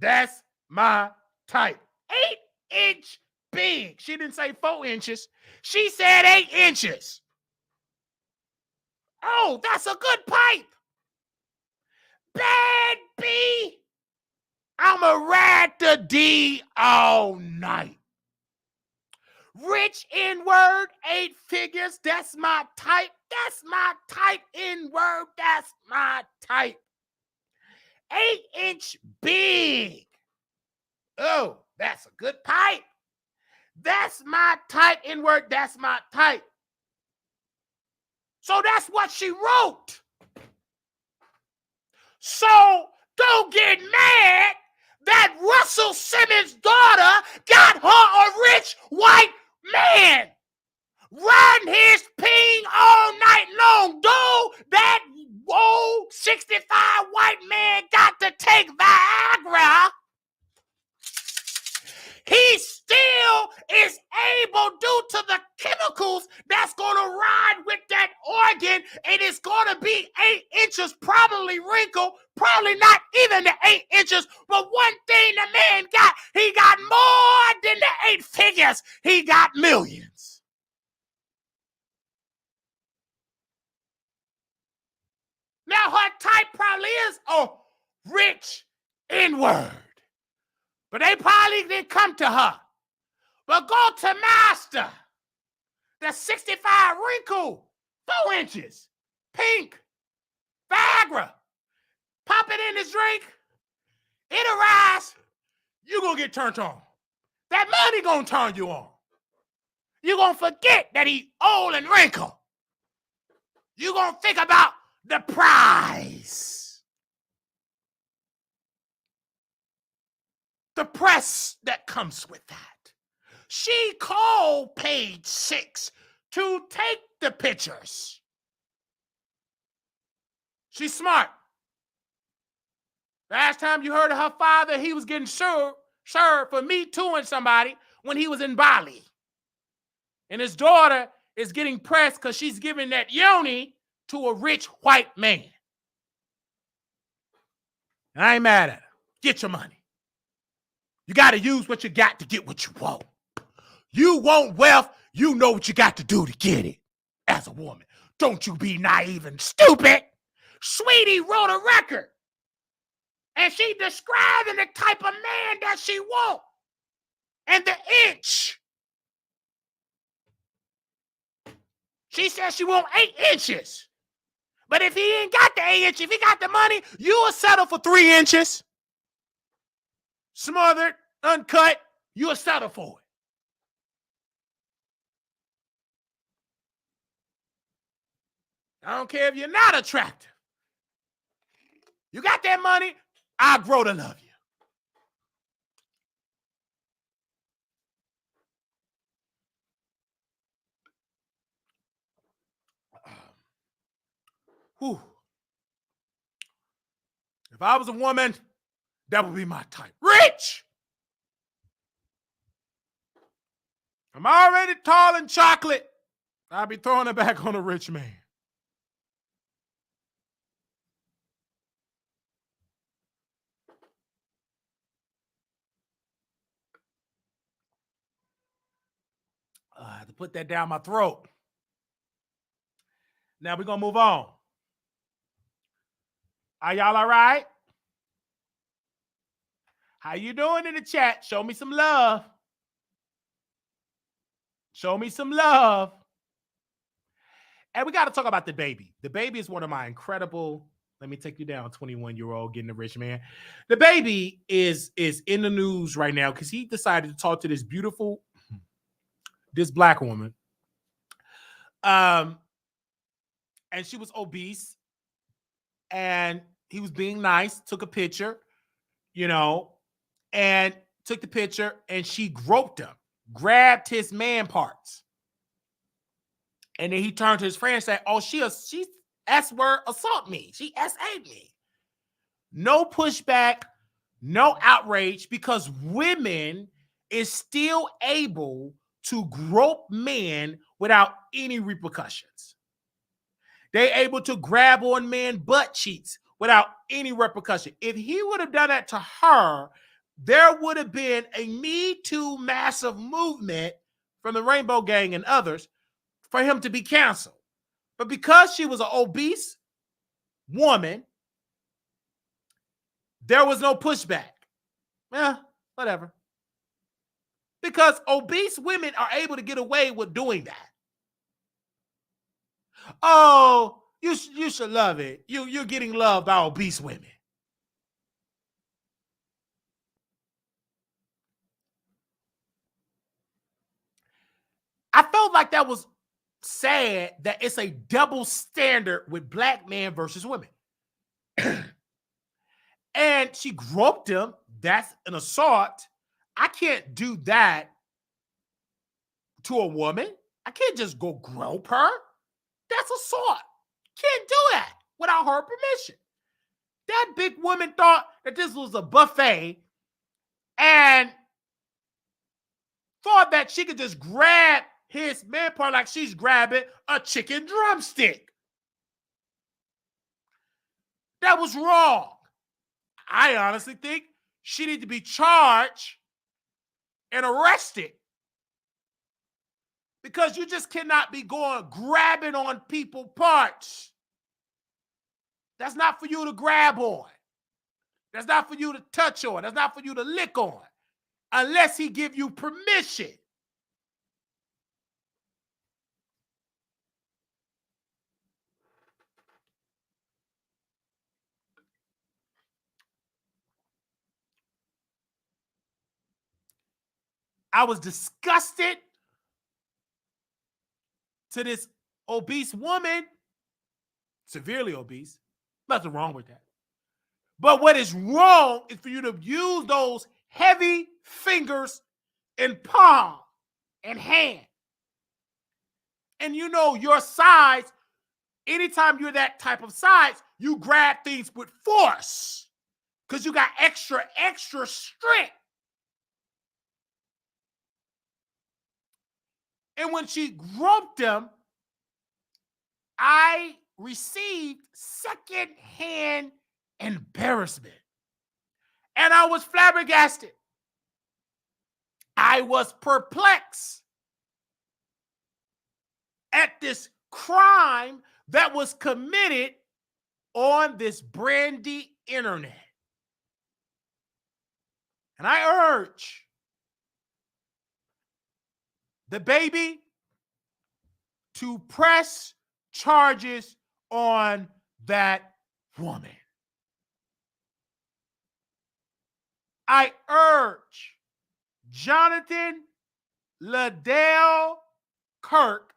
That's my type. 8-inch big. She didn't say 4 inches. She said 8 inches. Oh, that's a good pipe. Bad B. I'ma ride the D all night. Rich N-word, 8 figures, that's my type. That's my type, N-word, that's my type. 8-inch big. Oh, that's a good pipe. That's my type, N-word, that's my type. So that's what she wrote. So don't get mad that Russell Simmons' daughter got her a rich white man riding his ping all night long. Though that old 65 white man got to take Viagra, he still is able, due to the chemicals that's going to ride with that organ, and it's going to be 8 inches, probably wrinkled, probably not even the 8 inches. But one thing the man got, he got more than the 8 figures. He got millions. Now her type probably is a rich N-word. But they probably didn't come to her. But go to Master. The 65 wrinkle, 4 inches, pink, Viagra. Pop it in this drink. It'll rise. You gonna get turned on. That money gonna turn you on. You gonna forget that he old and wrinkled. You gonna think about the prize. The press that comes with that. She called Page 6 to take the pictures. She's smart. Last time you heard of her father, he was getting served for Me Tooing somebody when he was in Bali. And his daughter is getting pressed because she's giving that yoni to a rich white man. And I ain't mad at her. Get your money. You got to use what you got to get what you want. You want wealth, you know what you got to do to get it. As a woman, don't you be naive and stupid. Sweetie wrote a record. And she describing the type of man that she wants. And the inch. She said she want 8 inches. But if he ain't got the 8 inches, if he got the money, you will settle for 3 inches. Smothered, uncut, you will settle for it. I don't care if you're not attractive. You got that money, I'll grow to love you. Whew. If I was a woman, that would be my type. Rich! I'm already tall and chocolate. I'll be throwing it back on a rich man. I have to put that down my throat. Now we're going to move on. Are y'all all right? How you doing in the chat? Show me some love. Show me some love. And we got to talk about the baby. The baby is one of my incredible, let me take you down, 21-year-old getting a rich man. The baby is in the news right now because he decided to talk to this black woman. And she was obese. And he was being nice, took a picture, and took the picture, and she groped him, grabbed his man parts. And then he turned to his friend and said, oh, she S-word assault me. She S-a'd me. No pushback, no outrage, because women is still able to grope men without any repercussions. They're able to grab on men butt cheeks without any repercussion. If he would have done that to her, there would have been a Me Too massive movement from the Rainbow Gang and others for him to be canceled. But because she was an obese woman, there was no pushback. Whatever. Because obese women are able to get away with doing that. Oh, you should love it. You're getting loved by obese women. I felt like that was sad that it's a double standard with black men versus women. And she groped him. That's an assault. I can't do that to a woman. I can't just go grope her. That's assault. Can't do that without her permission. That big woman thought that this was a buffet and thought that she could just grab his man part like she's grabbing a chicken drumstick. That was wrong. I honestly think she needs to be charged and arrested. Because you just cannot be going grabbing on people's parts. That's not for you to grab on. That's not for you to touch on. That's not for you to lick on. unless he give you permission. I was disgusted to this obese woman, severely obese. Nothing wrong with that. But what is wrong is for you to use those heavy fingers and palm and hand. And you know your size, anytime you're that type of size, you grab things with force because you got extra strength. And when she groped him, I received secondhand embarrassment. And I was flabbergasted. I was perplexed at this crime that was committed on this brandy internet. And I urge the baby to press charges on that woman. I urge Jonathan Liddell Kirk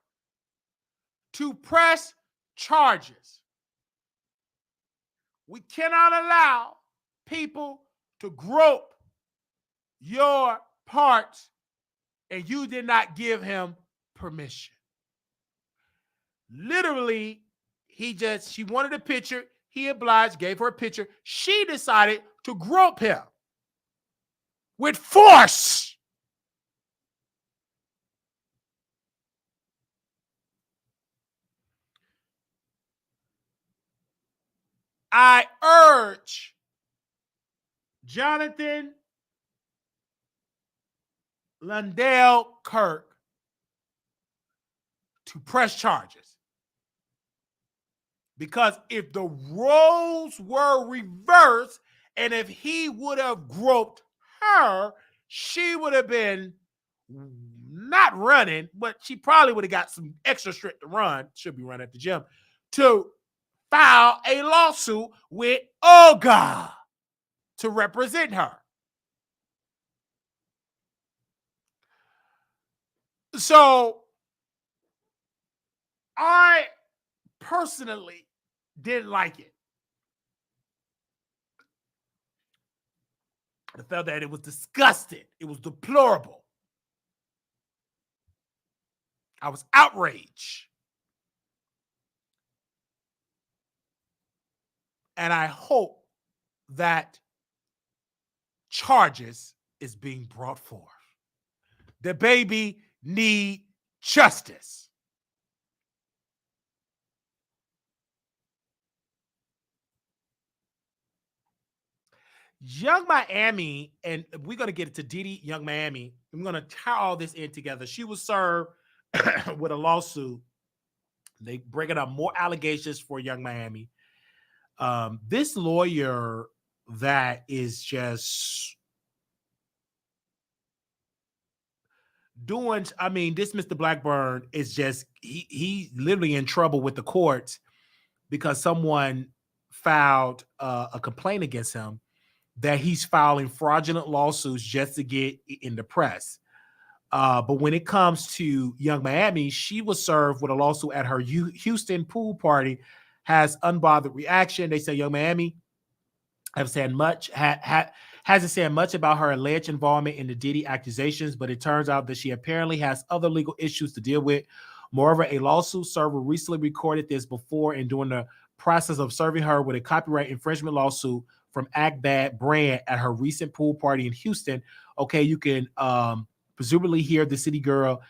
to press charges. We cannot allow people to grope your parts and you did not give him permission. Literally, she wanted a picture. He obliged, gave her a picture. She decided to grope him with force. I urge Jonathan Liddell Kirk to press charges. Because if the roles were reversed and if he would have groped her, she would have been not running, but she probably would have got some extra strength to run, should be running at the gym, to file a lawsuit with Olga to represent her. So I personally didn't like it. I felt that it was disgusting. It was deplorable. I was outraged. And I hope that charges is being brought forth. The baby need justice. Young Miami, and we're going to get into Diddy, Young Miami. I'm going to tie all this in together. She was served with a lawsuit. They bringing up more allegations for Young Miami. This lawyer that is just doing, this Mr. Blackburn is just, he's literally in trouble with the courts because someone filed a complaint against him that he's filing fraudulent lawsuits just to get in the press. But when it comes to Young Miami, she was served with a lawsuit at her Houston pool party, has unbothered reaction. They say Young Miami hasn't said much about her alleged involvement in the Diddy accusations, but it turns out that she apparently has other legal issues to deal with. Moreover, a lawsuit server recently recorded this before and during the process of serving her with a copyright infringement lawsuit from Act Bad brand at her recent pool party in Houston. Okay, you can presumably hear the city girl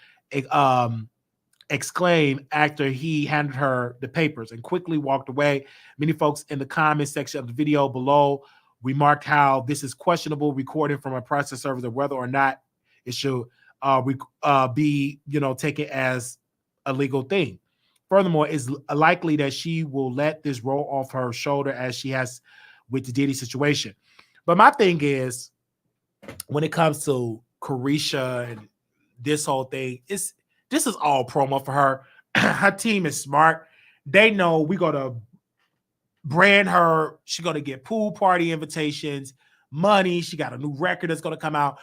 exclaim after he handed her the papers and quickly walked away. Many folks in the comments section of the video below remarked how this is questionable recording from a process server, whether or not it should be taken as a legal thing. Furthermore, it's likely that she will let this roll off her shoulder as she has with the Diddy situation. But my thing is, when it comes to Carisha and this whole thing, this is all promo for her. Her team is smart. They know we're gonna brand her. She's gonna get pool party invitations, money. She got a new record that's gonna come out.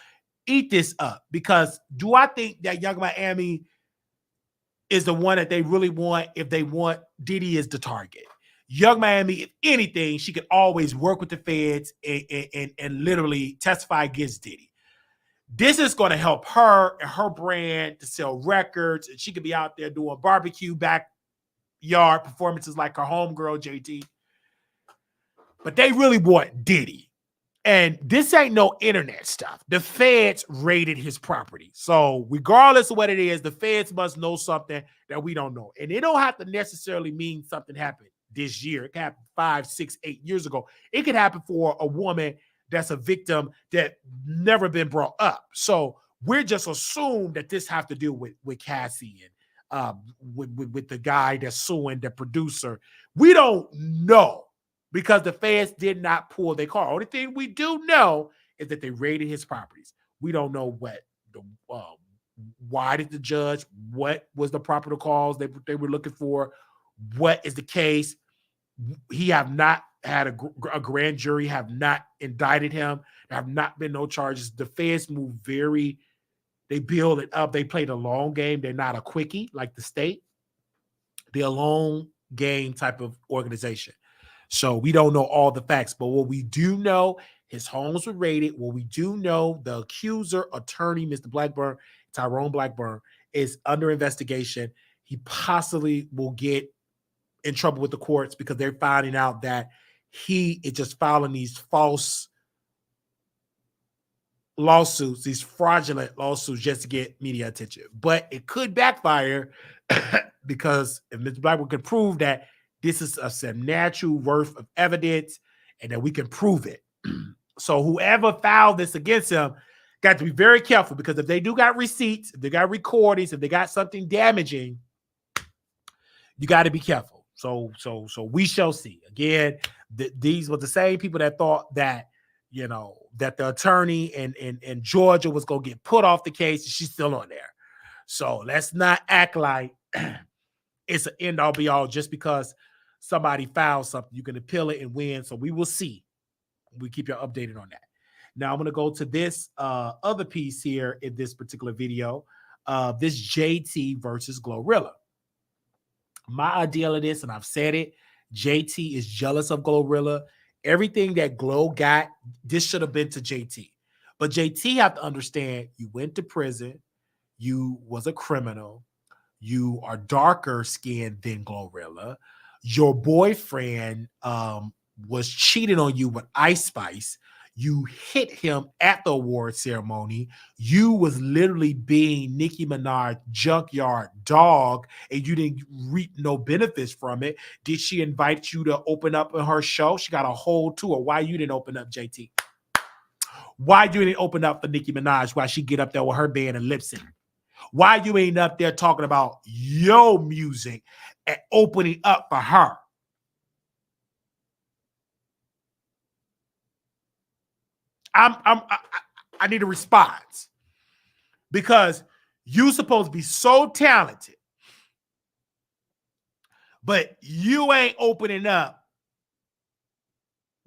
Eat this up, because do I think that Young Miami is the one that they really want? If they want, Diddy is the target. Young Miami, if anything, she could always work with the feds and literally testify against Diddy. This is going to help her and her brand to sell records, and she could be out there doing barbecue backyard performances like her homegirl JT. But they really want Diddy. And this ain't no internet stuff. The feds raided his property. So regardless of what it is, the feds must know something that we don't know. And it don't have to necessarily mean something happened this year. It could happen 5, 6, 8 years ago. It could happen for a woman that's a victim that never been brought up. So we're just assumed that this have to do with Cassie and with the guy that's suing the producer. We don't know, because the feds did not pull their car. Only thing we do know is that they raided his properties. We don't know what the why did the judge, what was the proper cause they were looking for, what is the case. He have not had a grand jury, have not indicted him. There have not been no charges. The feds move they build it up. They play the long game. They're not a quickie like the state. They're a long game type of organization. So we don't know all the facts, but what we do know, his homes were raided. What we do know, the accuser attorney, Mr. Blackburn, Tyrone Blackburn, is under investigation. He possibly will get in trouble with the courts because they're finding out that he is just filing these false lawsuits, these fraudulent lawsuits, just to get media attention. But it could backfire because if Mr. Blackburn can prove that this is a substantial worth of evidence and that we can prove it. So whoever filed this against him got to be very careful, because if they do got receipts, if they got recordings, if they got something damaging, you got to be careful. So we shall see. Again, these were the same people that thought that, that the attorney in Georgia was going to get put off the case, and she's still on there. So let's not act like it's an end all be all just because somebody filed something. You can appeal it and win. So we will see. We keep you updated on that. Now I'm going to go to this other piece here in this particular video. This JT versus GloRilla. My idea of this, and I've said it, JT is jealous of GloRilla. Everything that Glo got, this should have been to JT. But JT have to understand, you went to prison. You was a criminal. You are darker skinned than GloRilla. Your boyfriend was cheating on you with Ice Spice. You hit him at the award ceremony. You was literally being Nicki Minaj's junkyard dog, and you didn't reap no benefits from it. Did she invite you to open up in her show? She got a whole tour. Why you didn't open up, JT? Why you didn't open up for Nicki Minaj while she get up there with her band and lip sync? Why you ain't up there talking about your music and opening up for her? I need a response, because you supposed to be so talented, but you ain't opening up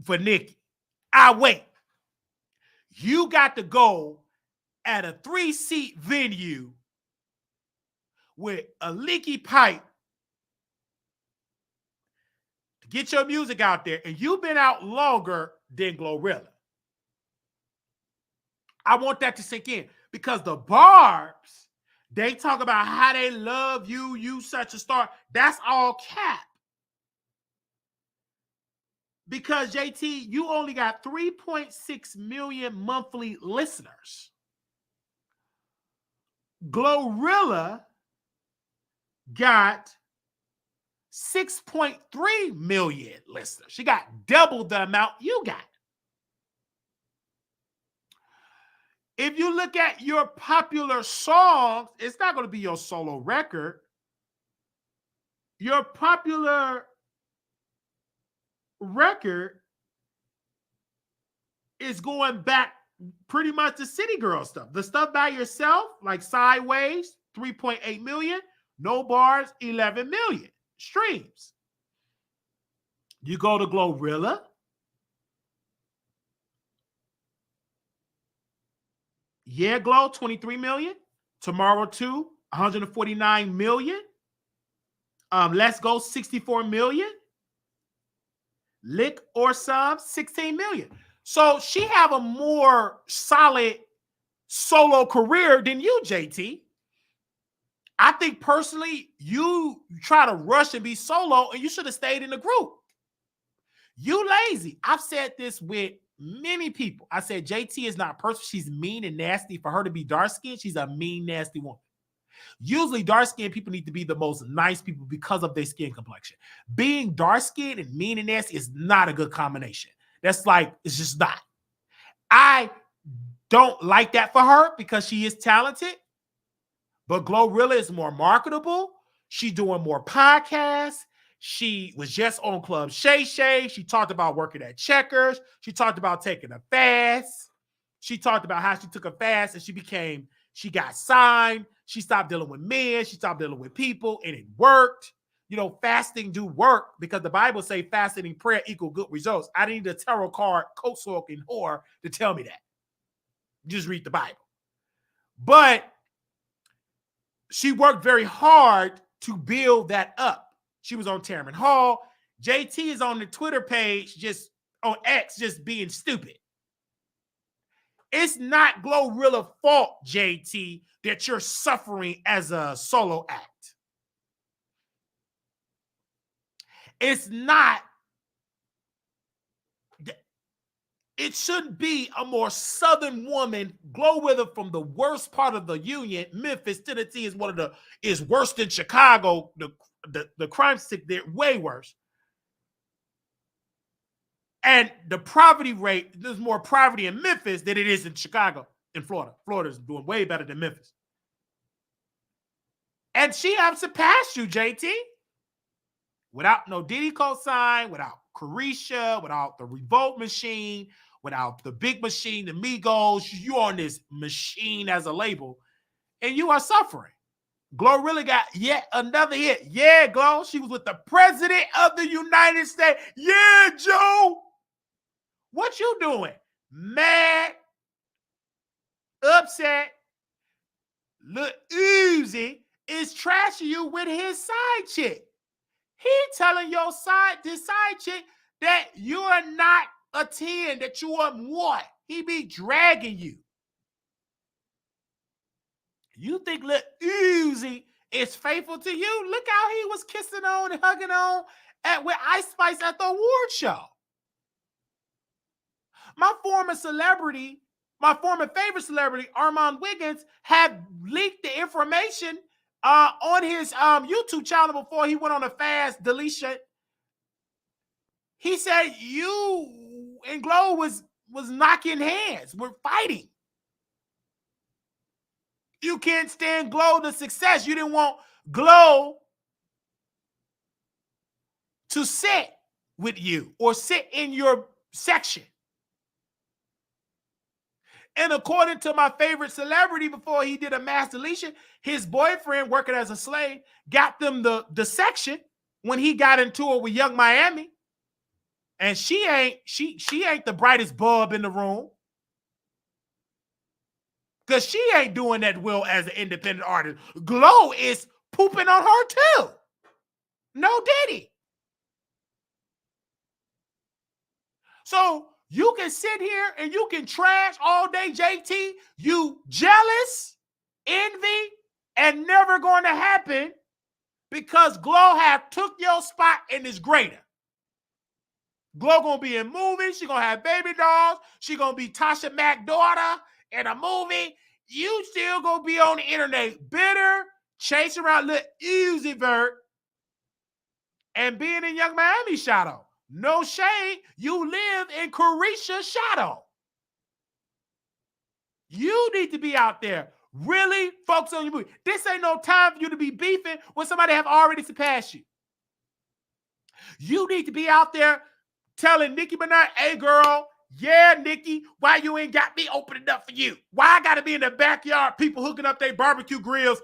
for Nicki. I wait. You got to go at a 3-seat venue with a leaky pipe to get your music out there, and you've been out longer than GloRilla. I want that to sink in, because the Barbs, they talk about how they love you, you such a star. That's all cap. Because JT, you only got 3.6 million monthly listeners. GloRilla got 6.3 million listeners. She got double the amount you got. If you look at your popular songs, it's not going to be your solo record. Your popular record is going back pretty much the city girl stuff. The stuff by yourself, like Sideways, 3.8 million. No Bars, 11 million streams. You go to GloRilla. Yeah, Glow, 23 million. Tomorrow 2, 149 million. Let's Go, 64 million. Lick or Sub, 16 million. So she have a more solid solo career than you, JT. I think personally, you try to rush and be solo, and you should have stayed in the group. You lazy. I've said this with many people. I said JT is not perfect. She's mean and nasty. For her to be dark-skinned, she's a mean, nasty woman. Usually dark-skinned people need to be the most nice people because of their skin complexion. Being dark-skinned and mean and nasty is not a good combination. That's like, it's just not. I don't like that for her because she is talented, but GloRilla is more marketable. She's doing more podcasts. She was just on Club Shay Shay. She talked about working at Checkers. She talked about taking a fast. She talked about how she took a fast and she got signed. She stopped dealing with men. She stopped dealing with people, and it worked. You know, fasting do work because the Bible say fasting and prayer equal good results. I didn't need a tarot card, coat soaking whore to tell me that. Just read the Bible. But she worked very hard to build that up. She was on Tamron Hall. JT is on the Twitter page, just on X, just being stupid. It's not GloRilla's fault, JT, that you're suffering as a solo act. It's not. It shouldn't be a more southern woman. GloRilla from the worst part of the Union, Memphis, Tennessee is worse than Chicago. The crime stick there, way worse. And the poverty rate, there's more poverty in Memphis than it is in Chicago, in Florida. Florida's doing way better than Memphis. And she has surpassed you, JT. Without no Diddy cosign, without Carisha, without the Revolt machine, without the big machine, the Migos, you on this machine as a label, and you are suffering. GloRilla got yet another hit. Yeah, Glo, she was with the President of the United States. Yeah, Joe. What you doing? Mad, upset. Lil Uzi is trashing you with his side chick. He telling this side chick that you are not a 10, that you are what? He be dragging you. You think Lil Uzi is faithful to you? Look how he was kissing on and hugging on with Ice Spice at the award show. My former favorite celebrity, Armand Wiggins, had leaked the information on his YouTube channel before he went on a fast deletion. He said you and Glo was knocking hands. We're fighting. You can't stand Glo the success. You didn't want Glo to sit with you or sit in your section. And according to my favorite celebrity, before he did a mass deletion, his boyfriend, working as a slave, got them the section when he got into it with Young Miami. And she ain't the brightest bulb in the room. Because she ain't doing that well as an independent artist. Glo is pooping on her too. No Diddy. So you can sit here and you can trash all day, JT. You jealous, envy, and never going to happen because Glo have took your spot and is greater. Glo gonna be in movies. She gonna have baby dolls. She gonna be Tasha Mack's daughter in a movie. You still gonna be on the internet bitter, chasing around Lil Uzi Vert, and being in Young Miami shadow. No shade, you live in Carisha's shadow. You need to be out there really focus on your movie. This ain't no time for you to be beefing when somebody have already surpassed you. You need to be out there telling Nicki Minaj, hey girl, Yeah, Nikki, why you ain't got me opening up for you? Why I gotta be in the backyard, people hooking up their barbecue grills,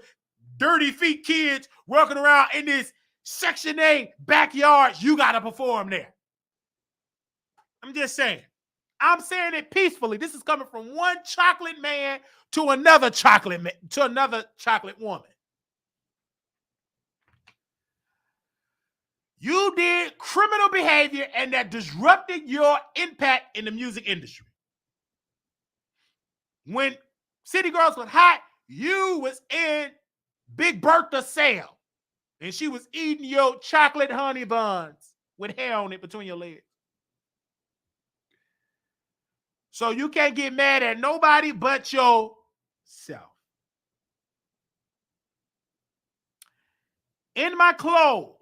dirty feet kids walking around in this Section 8 backyard, you gotta perform there. I'm just saying. I'm saying it peacefully. This is coming from one chocolate man to another chocolate man, to another chocolate woman. You did criminal behavior and that disrupted your impact in the music industry. When City Girls was hot, you was in Big Bertha sale. And she was eating your chocolate honey buns with hair on it between your legs. So you can't get mad at nobody but yourself. In my clothes,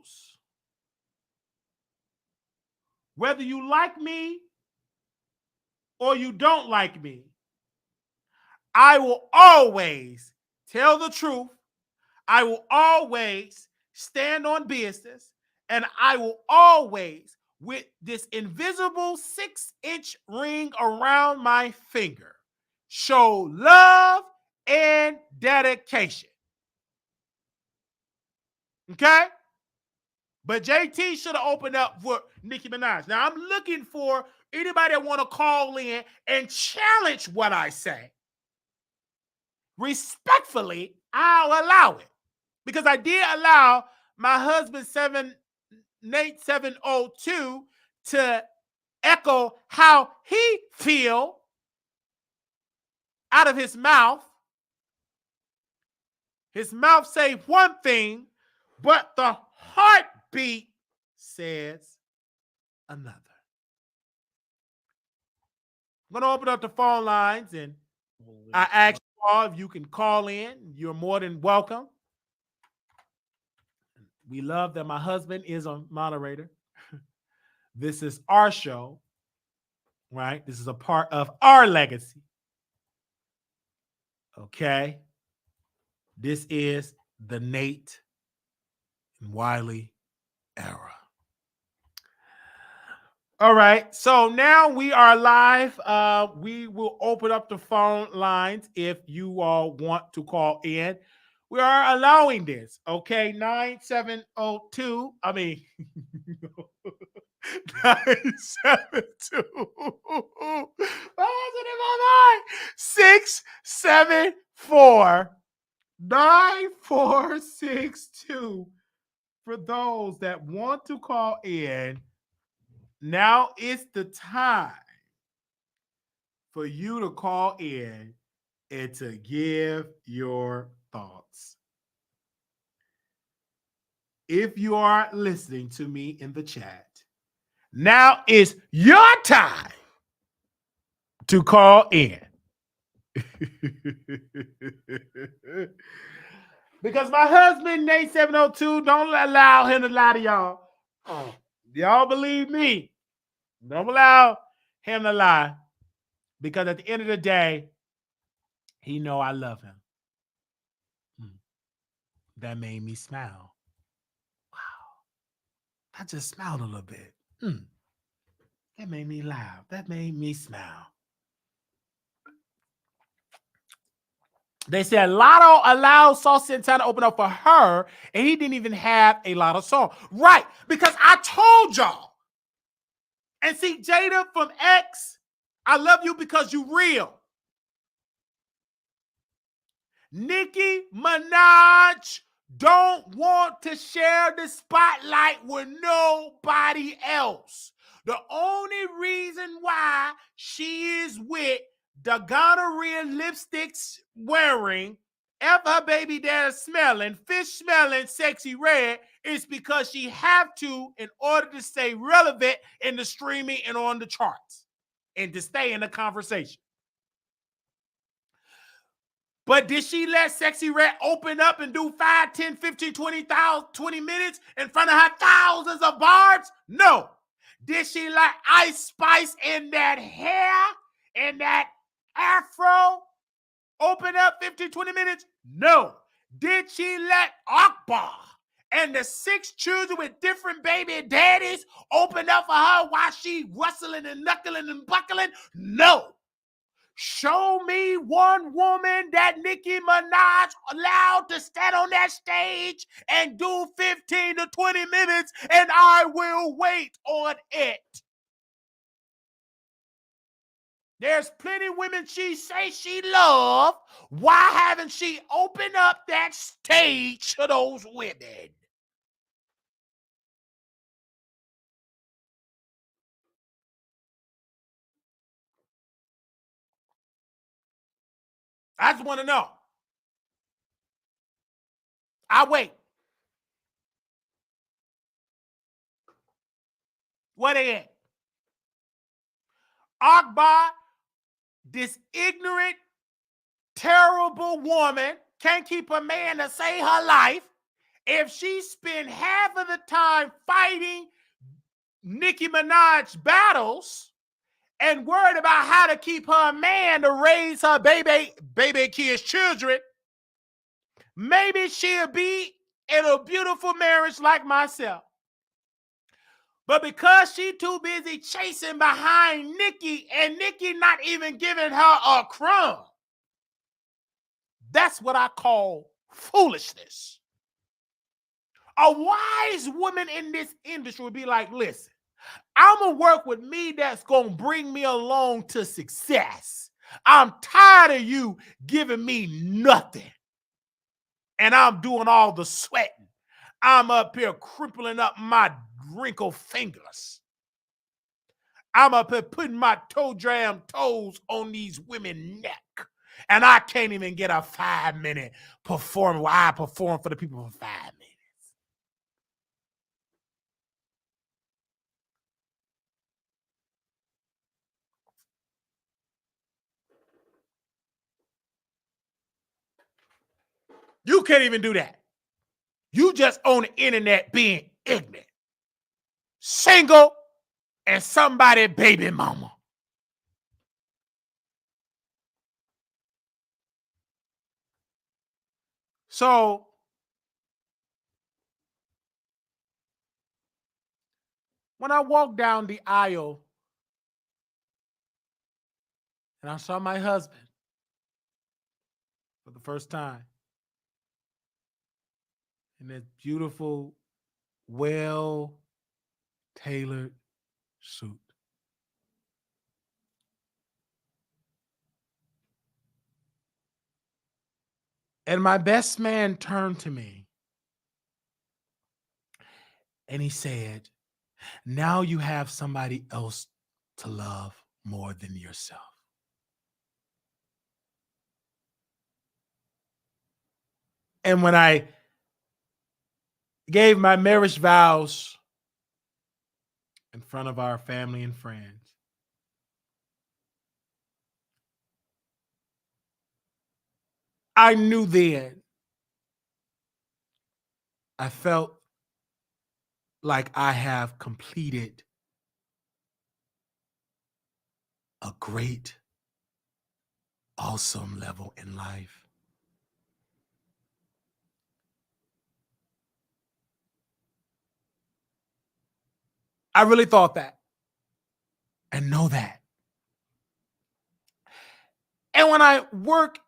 whether you like me or you don't like me, I will always tell the truth. I will always stand on business. And I will always, with this invisible 6-inch ring around my finger, show love and dedication. Okay? But JT should have opened up for Nicki Minaj. Now, I'm looking for anybody that want to call in and challenge what I say. Respectfully, I'll allow it. Because I did allow my husband, Nate 702, to echo how he feel out of his mouth. His mouth say one thing, but the heartbeat says another. I'm going to open up the phone lines, and I ask you all if you can call in. You're more than welcome. We love that my husband is a moderator. This is our show, right? This is a part of our legacy. Okay? This is the Nate and Wiley era. All right, so now we are live. We will open up the phone lines if you all want to call in. We are allowing this, okay? 9702. I mean, 972. Oh, it's in my mind. 674 9462. For those that want to call in, now it's the time for you to call in and to give your thoughts. If you are listening to me in the chat, now is your time to call in. Because my husband, Nate 702, don't allow him to lie to y'all. Y'all believe me. Don't allow him to lie. Because at the end of the day, he know I love him. That made me smile. Wow. I just smiled a little bit. That made me laugh. That made me smile. They said Lotto allowed Sauce Santana to open up for her, and he didn't even have a Lotto song. Right, because I told y'all. And see, Jada from X, I love you because you real. Nicki Minaj don't want to share the spotlight with nobody else. The only reason why she is with the gonorrhea lipsticks wearing, F her baby dad smelling, fish smelling, sexy red is because she have to in order to stay relevant in the streaming and on the charts and to stay in the conversation. But did she let Sexy Red open up and do 5, 10, 15, 20 minutes in front of her thousands of barbs? No. Did she let Ice Spice in that hair and that afro open up 15, 20 minutes? No. Did she let Akbar and the 6 children with different baby daddies opened up for her while she rustling and knuckling and buckling? No. Show me one woman that Nicki Minaj allowed to stand on that stage and do 15 to 20 minutes, and I will wait on it. There's plenty of women she say she love. Why haven't she opened up that stage to those women? I just want to know. I wait. Where they at? Akbar, this ignorant, terrible woman, can't keep a man to save her life. If she spent half of the time fighting Nicki Minaj battles and worried about how to keep her man to raise her baby kids' children, maybe she'll be in a beautiful marriage like myself. But because she too busy chasing behind Nicki and Nicki not even giving her a crumb, that's what I call foolishness. A wise woman in this industry would be like, listen, I'm going to work with me that's going to bring me along to success. I'm tired of you giving me nothing. And I'm doing all the sweating. I'm up here crippling up my wrinkled fingers. I'm up here putting my toe-jam toes on these women's neck. And I can't even get a 5-minute performance where I perform for the people for 5 minutes. You can't even do that. You just on the internet being ignorant, single, and somebody baby mama. So when I walked down the aisle and I saw my husband for the first time in that beautiful, well-tailored suit, and my best man turned to me and he said, now you have somebody else to love more than yourself. And when I gave my marriage vows in front of our family and friends, I knew then, I felt like I have completed a great, awesome level in life. I really thought that and know that. And when I work,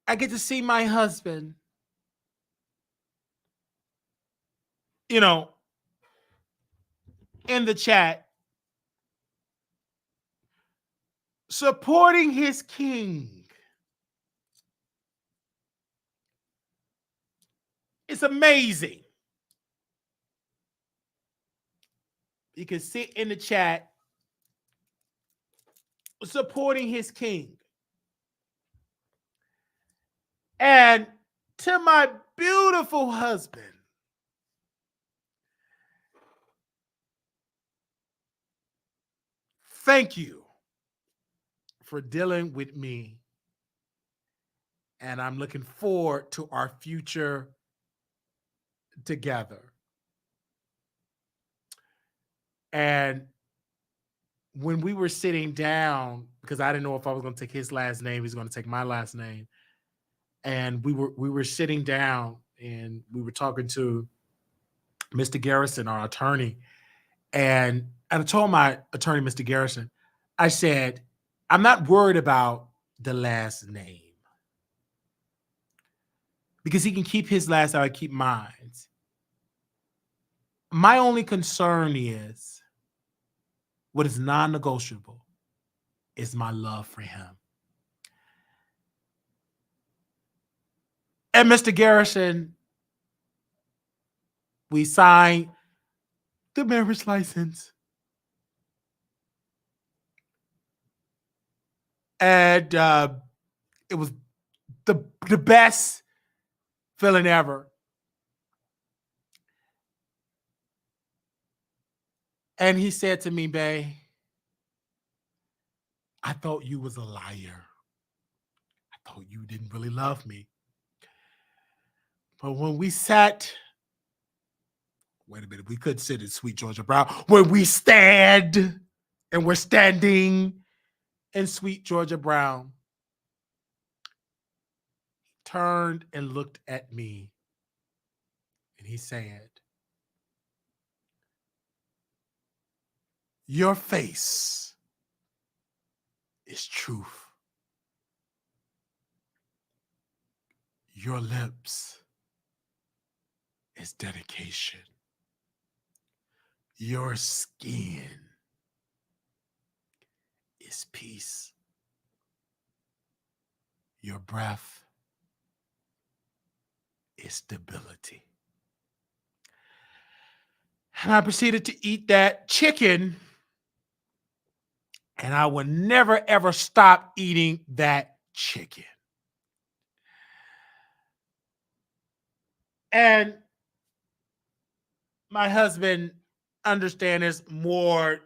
I get to see my husband, you know, in the chat, supporting his king. It's amazing. You can sit in the chat supporting his king. And to my beautiful husband, thank you for dealing with me. And I'm looking forward to our future together. And when we were sitting down, because I didn't know if I was going to take his last name, he's going to take my last name. And we were sitting down and we were talking to Mr. Garrison, our attorney, and I told my attorney, Mr. Garrison, I said, I'm not worried about the last name because he can keep his last, I keep mine. My only concern is what is non-negotiable is my love for him. And Mr. Garrison, we signed the marriage license. And it was the best feeling ever. And he said to me, babe, I thought you was a liar. I thought you didn't really love me. But when we sat, wait a minute, we could sit in Sweet Georgia Brown. When we stand, and we're standing in Sweet Georgia Brown, he turned and looked at me. And he said, your face is truth. Your lips is dedication. Your skin is peace. Your breath is stability. And I proceeded to eat that chicken, and I would never, ever stop eating that chicken. And my husband understands more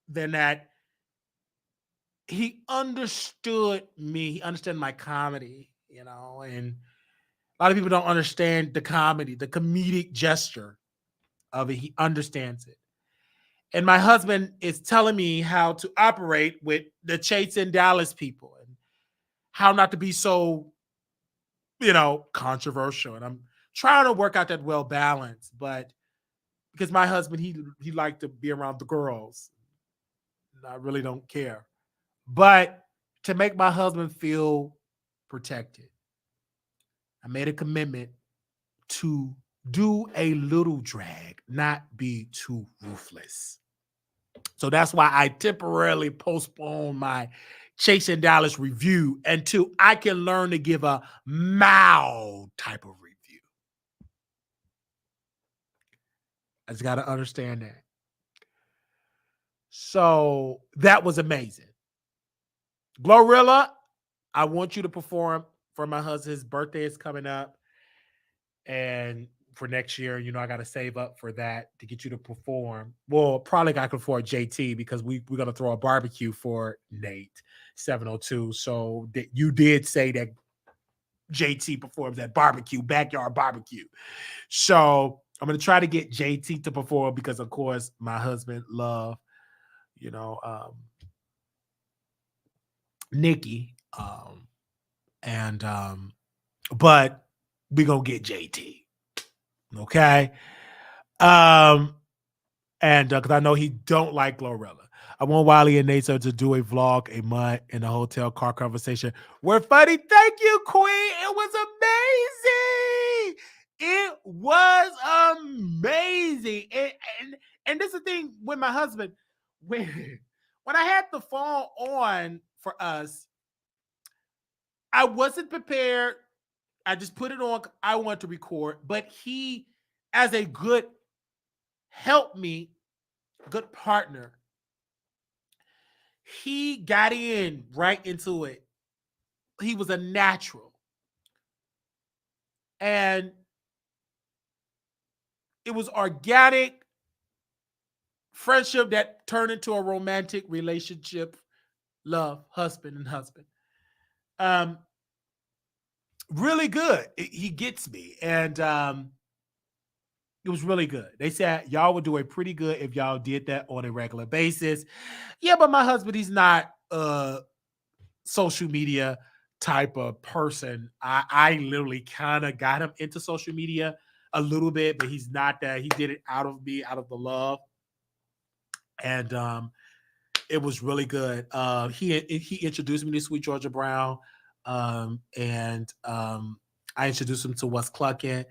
than that. He understood me. He understood my comedy, and a lot of people don't understand the comedy, the comedic gesture of it. He understands it. And my husband is telling me how to operate with the Chase and Dallas people and how not to be so, controversial. And I'm trying to work out that well balance, but because my husband, he liked to be around the girls. I really don't care. But to make my husband feel protected, I made a commitment to do a little drag, not be too ruthless. So that's why I temporarily postponed my Chase and Dallas review until I can learn to give a mild type of review. I just got to understand that. So that was amazing. GloRilla, I want you to perform for my husband. His birthday is coming up. And for next year, I got to save up for that to get you to perform. Well, probably I can afford JT because we're going to throw a barbecue for Nate 702. So you did say that JT performs at barbecue, backyard barbecue. So I'm going to try to get JT to perform because, of course, my husband love, Nikki. But we're going to get JT. Okay. And because I know he don't like GloRilla. I want Wiley and Nate to do a vlog a month in a hotel car conversation. We're funny. Thank you, Queen. It was amazing. It was amazing. And this is the thing with my husband. When I had the phone on for us, I wasn't prepared. I just put it on. I want to record. But he, as a good good partner, he got in right into it. He was a natural. And it was organic friendship that turned into a romantic relationship, love, husband and husband. Really good. He gets me. And it was really good. They said y'all would do it pretty good if y'all did that on a regular basis. Yeah, but my husband, he's not social media type of person. I literally kind of got him into social media a little bit, but he's not that. He did it out of me, out of the love. And it was really good. He introduced me to Sweet Georgia Brown. And I introduced him to Wes Cluckin.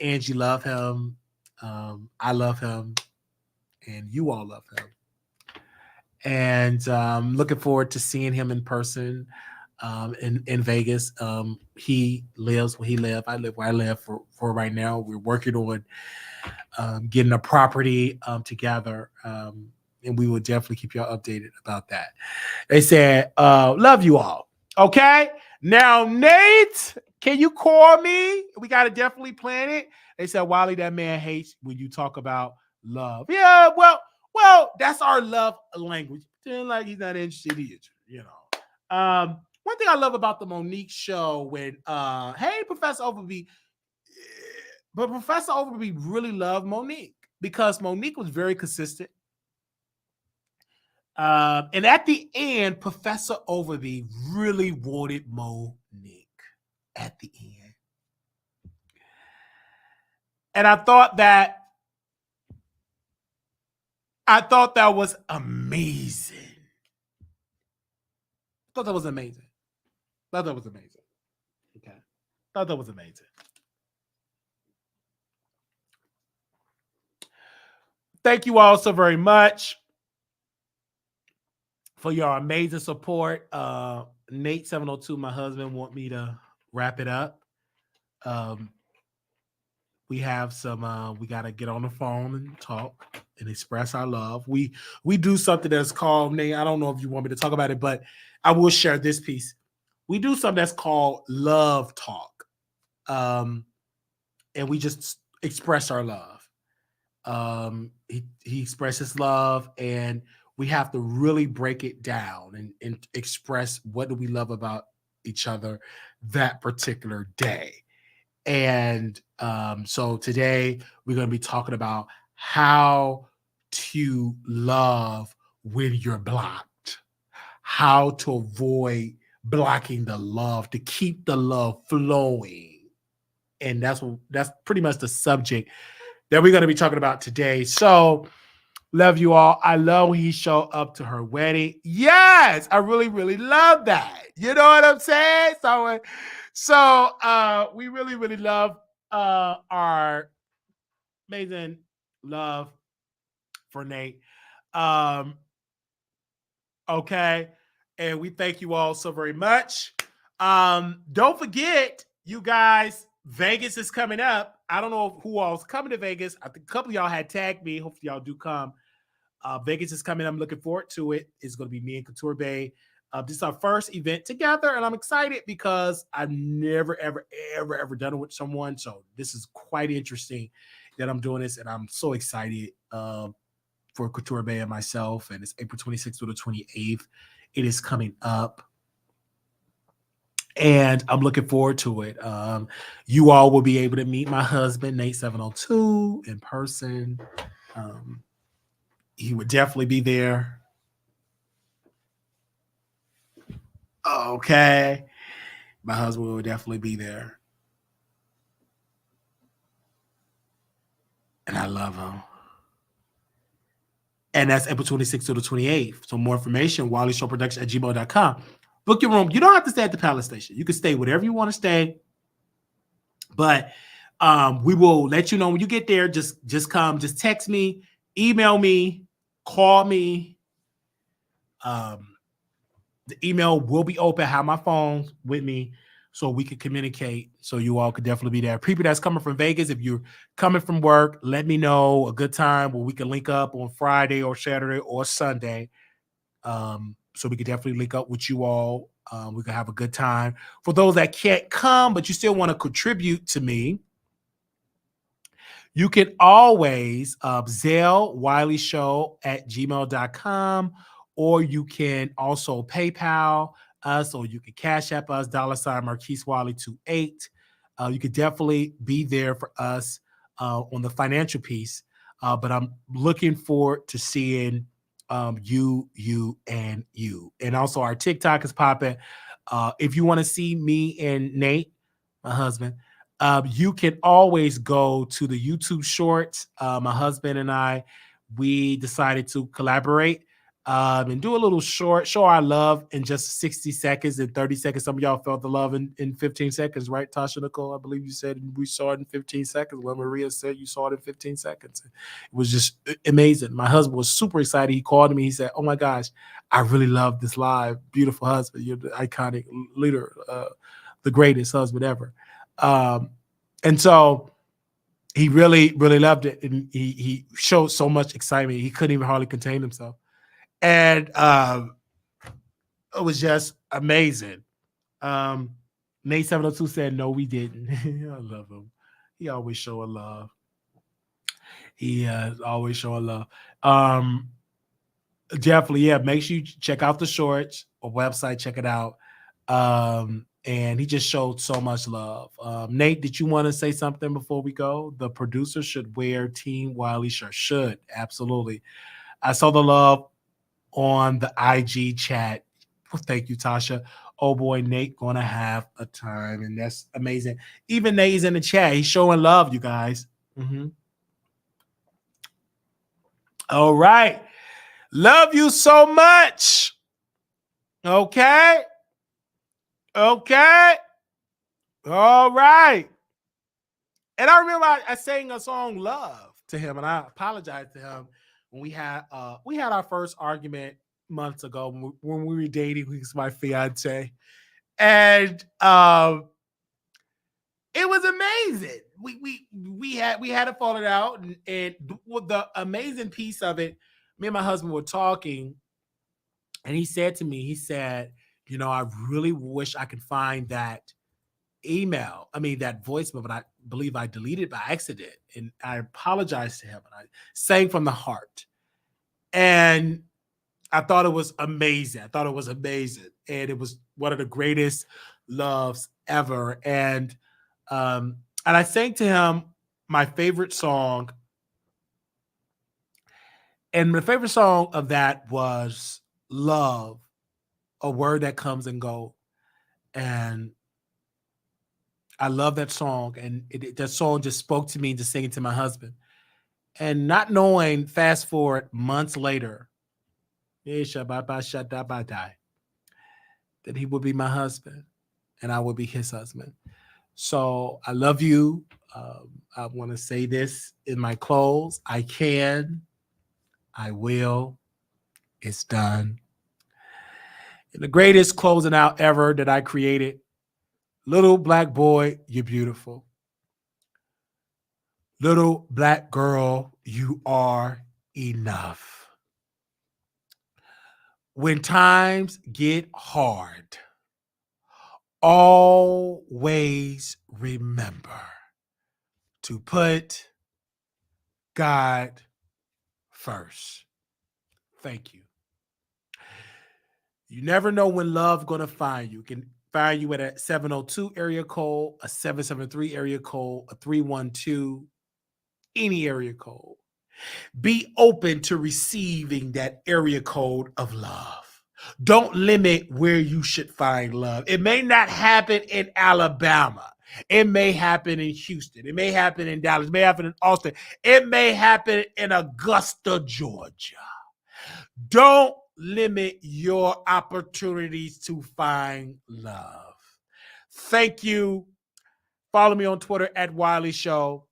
Angie love him. I love him. And you all love him. And looking forward to seeing him in person in Vegas. He lives where he lives. I live where I live for right now. We're working on getting a property together. And we will definitely keep y'all updated about that. They said, love you all. Okay. Now, Nate, can you call me? We got to definitely plan it. They said, Wiley, that man hates when you talk about love. Yeah, well, that's our love language. Pretend like he's not interested in it, you know. One thing I love about the Monique show when, hey, Professor Overby, but Professor Overby really loved Monique because Monique was very consistent. And at the end, Professor Overby really wanted Monique at the end. And I thought that was amazing. Thought that was amazing. Thought that was amazing. Okay. Thought that was amazing. Thank you all so very much for your amazing support. Nate 702, my husband, want me to wrap it up. We have some we got to get on the phone and talk and express our love. We do something that's called, Nate, I don't know if you want me to talk about it, but I will share this piece. We do something that's called love talk. And we just express our love. He expresses love, and we have to really break it down and express what do we love about each other that particular day. And so today we're going to be talking about how to love when you're blocked, how to avoid blocking the love, to keep the love flowing. And that's pretty much the subject that we're going to be talking about today. So love you all. I love when he showed up to her wedding. Yes, I really, really love that. You know what I'm saying? So we really, really love our amazing love for Nate. Okay. And we thank you all so very much. Don't forget, you guys, Vegas is coming up. I don't know who all's coming to Vegas. I think a couple of y'all had tagged me. Hopefully y'all do come. Vegas is coming. I'm looking forward to it. It's going to be me and Couture Bay. This is our first event together, and I'm excited because I've never, ever done it with someone. So this is quite interesting that I'm doing this, and I'm so excited for Couture Bay and myself. And it's April 26th to the 28th. It is coming up. And I'm looking forward to it. You all will be able to meet my husband, Nate 702, in person. He would definitely be there. Okay. My husband will definitely be there. And I love him. And that's April 26th to the 28th. So more information, WileyShowProduction@gmail.com. Book your room. You don't have to stay at the Palace Station. You can stay wherever you want to stay. But we will let you know when you get there. Just come. Just text me, email me, call me. The email will be open. Have my phone with me so we can communicate. So you all could definitely be there. People that's coming from Vegas, if you're coming from work, let me know a good time where we can link up on Friday or Saturday or Sunday. So we could definitely link up with you all. We can have a good time. For those that can't come, but you still want to contribute to me, you can always Zelle WileyShow@gmail.com, or you can also PayPal us, or you can Cash App us, $ Marquise Wiley 28. You could definitely be there for us on the financial piece. But I'm looking forward to seeing you. And also our TikTok is popping. If you want to see me and Nate, my husband, you can always go to the YouTube shorts. My husband and I, we decided to collaborate and do a little short, show our love in just 60 seconds and 30 seconds. Some of y'all felt the love in 15 seconds, right, Tasha Nicole? I believe you said we saw it in 15 seconds. Well, Maria said you saw it in 15 seconds. It was just amazing. My husband was super excited. He called me. He said, oh my gosh, I really love this live. Beautiful husband. You're the iconic leader, the greatest husband ever. And so he really, really loved it. And he showed so much excitement. He couldn't even hardly contain himself. And it was just amazing. Nate 702 said, no, we didn't. I love him. He always showing love. He always showing love. Definitely, yeah. Make sure you check out the shorts or website. Check it out. And he just showed so much love. Nate, did you want to say something before we go? The producer should wear Team Wiley shirt. Should, absolutely. I saw the love on the IG chat. Well, thank you, Tasha. Oh boy, Nate gonna have a time, and that's amazing. Even Nate's in the chat. He's showing love, you guys. All right. Love you so much. Okay. Okay. All right. And I remember I sang a song "Love" to him, and I apologized to him when we had our first argument months ago when we were dating. He was my fiance, and it was amazing. We had to fall it out, and the amazing piece of it. Me and my husband were talking, and he said to me, he said, "You know, I really wish I could find that." That voicemail, but I believe I deleted it by accident. And I apologized to him and I sang from the heart. And I thought it was amazing. And it was one of the greatest loves ever. And I sang to him my favorite song. And my favorite song of that was Love, a word that comes and goes. And I love that song, and that song just spoke to me to sing it to my husband. And not knowing, fast forward months later, that he would be my husband, and I would be his husband. So I love you. I want to say this in my close. I can. I will. It's done. And the greatest closing out ever that I created. Little black boy, you're beautiful. Little black girl, you are enough. When times get hard, always remember to put God first. Thank you. You never know when love going to find you. It can find you at a 702 area code, a 773 area code, a 312, any area code. Be open to receiving that area code of love. Don't limit where you should find love. It may not happen in Alabama. It may happen in Houston. It may happen in Dallas. It may happen in Austin. It may happen in Augusta, Georgia. Don't limit your opportunities to find love. Thank you. Follow me on Twitter at Wiley Show.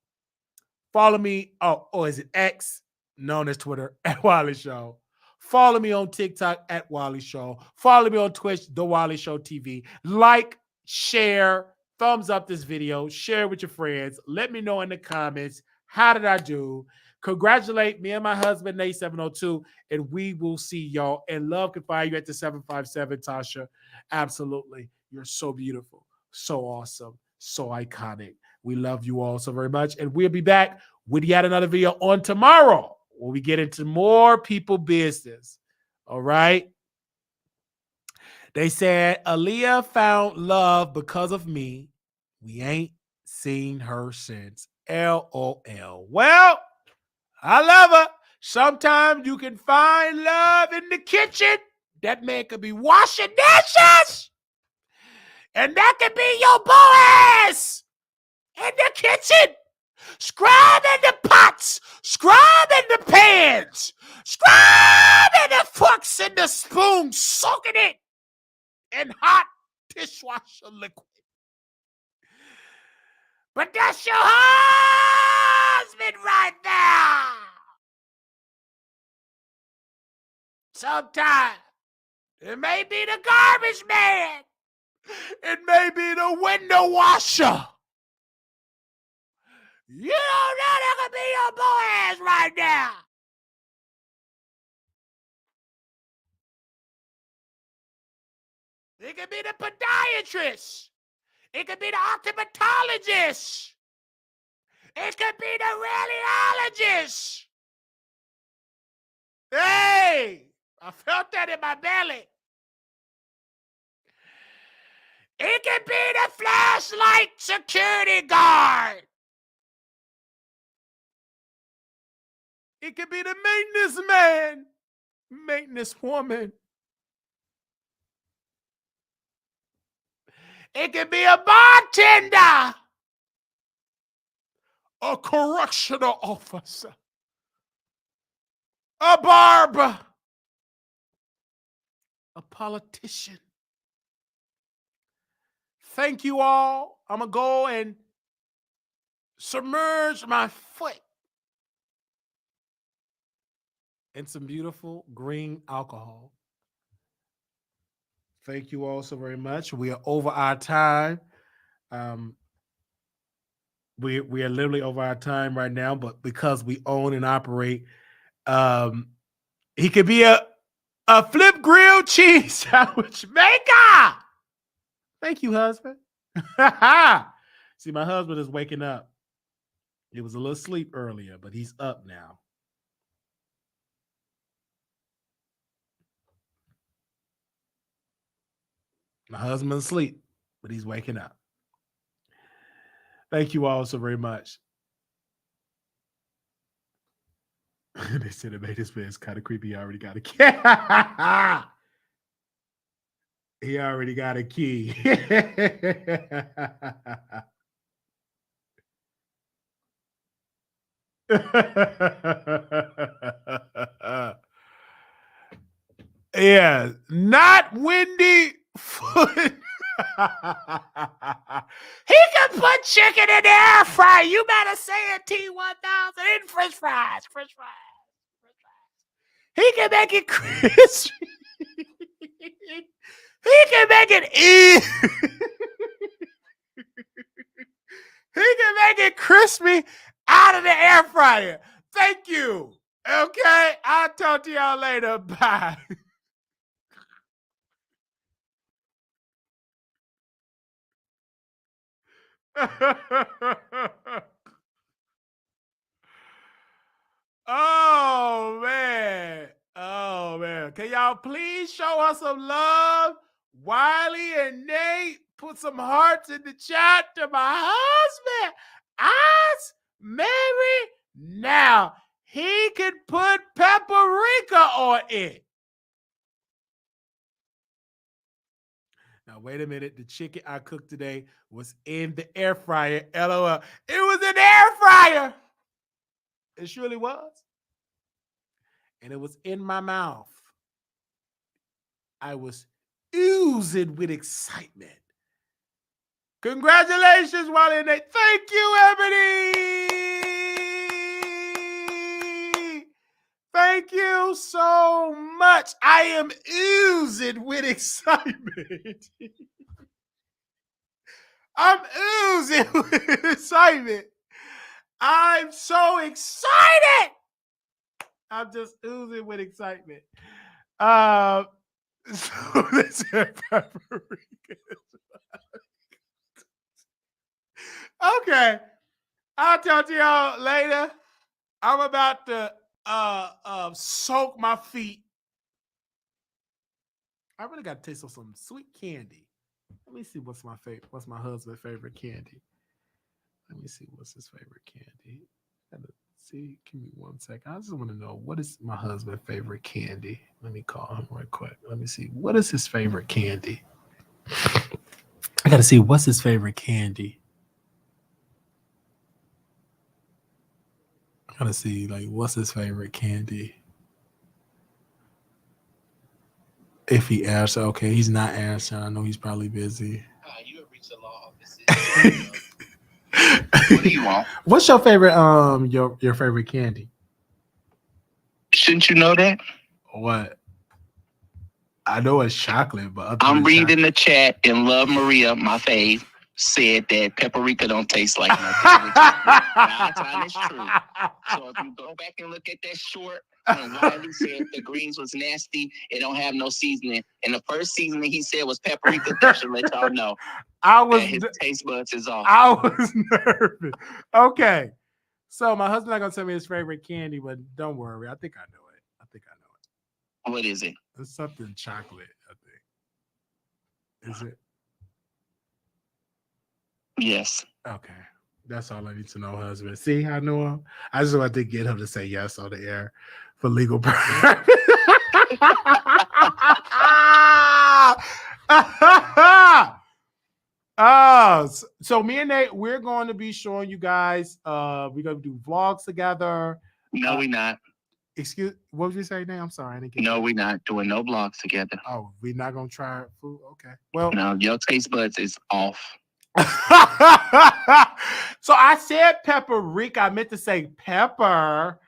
Follow me. Is it X? Known as Twitter at Wiley Show. Follow me on TikTok at Wiley Show. Follow me on Twitch, The Wiley Show TV. Like, share, thumbs up this video. Share with your friends. Let me know in the comments, how did I do? Congratulate me and my husband, Nate 702, and we will see y'all. And love can find you at the 757, Tasha. Absolutely. You're so beautiful, so awesome, so iconic. We love you all so very much. And we'll be back with yet another video on tomorrow when we get into more people business. All right. They said Aaliyah found love because of me. We ain't seen her since. LOL. Well, I love her. Sometimes you can find love in the kitchen. That man could be washing dishes. And that could be your Boaz in the kitchen, scrubbing the pots, scrubbing the pans, scrubbing the forks and the spoons, soaking it in hot dishwasher liquid. But that's your husband right there. Sometimes it may be the garbage man. It may be the window washer. You don't know that could be your Boaz right now. It could be the podiatrist. It could be the optometrologist. It could be the radiologist. Hey, I felt that in my belly. It could be the flashlight security guard. It could be the maintenance man, maintenance woman. It could be a bartender, a correctional officer, a barber, a politician. Thank you all. I'm going to go and submerge my foot in some beautiful green alcohol. Thank you all so very much. We are over our time. We are literally over our time right now, but because we own and operate, he could be a flip grilled cheese sandwich maker. Thank you, husband. See, my husband is waking up. He was a little asleep earlier, but he's up now. My husband's asleep, but he's waking up. Thank you all so very much. They said it made his face kind of creepy. He already got a key. He already got a key. Yeah, not Wendy Foot. He can put chicken in the air fryer. You better say it, T1000 and French fries. French fries. He can make it crispy. He can make it He can make it crispy out of the air fryer. Thank you. Okay, I'll talk to y'all later. Bye. Oh man. Oh man. Can y'all please show us some love? Wiley and Nate, put some hearts in the chat to my husband. Us married now. He could put paprika on it. Now, wait a minute. The chicken I cooked today was in the air fryer. LOL. It was in the air fryer. It surely was. And it was in my mouth. I was oozing with excitement. Congratulations, Wally and Nate. Thank you, Ebony. Thank you so much. I am oozing with excitement. I'm oozing with excitement. I'm so excited. I'm just oozing with excitement. So this is okay. I'll talk to y'all later. I'm about to soak my feet. I really got to taste of some sweet candy. Let me see what's my favorite. What's my husband's favorite candy? Let me see what's his favorite candy. See, give me 1 second. I just want to know what is my husband's favorite candy. Let me call him right quick. Let me see. What is his favorite candy? I gotta see what's his favorite candy. I gotta see like what's his favorite candy. If he answers, okay, he's not answering. I know he's probably busy. You have reached the law. What do you want? What's your favorite your favorite candy? Shouldn't you know that? What? I know it's chocolate, but I'm reading the chat, and Love Maria, my fave, said that paprika don't taste like nothing. Which is true. So if you go back and look at that short, when Wiley said the greens was nasty, it don't have no seasoning, and the first seasoning he said was paprika, that should let y'all know that his taste buds is off. I was nervous. Okay. So my husband's not gonna tell me his favorite candy, but don't worry. I think I know it. What is it? It's something chocolate, I think. Is it? Yes. Okay. That's all I need to know, husband. See, I know him. I just want to get him to say yes on the air for legal purposes. So me and Nate, we're going to be showing you guys. We're going to do vlogs together. No, we're not. Excuse, what would you say, Nate? I'm sorry, I didn't get No, we're not doing no vlogs together. Oh, we're not gonna try food. Okay. Well, no, your taste buds is off. So I said paprika. I meant to say pepper,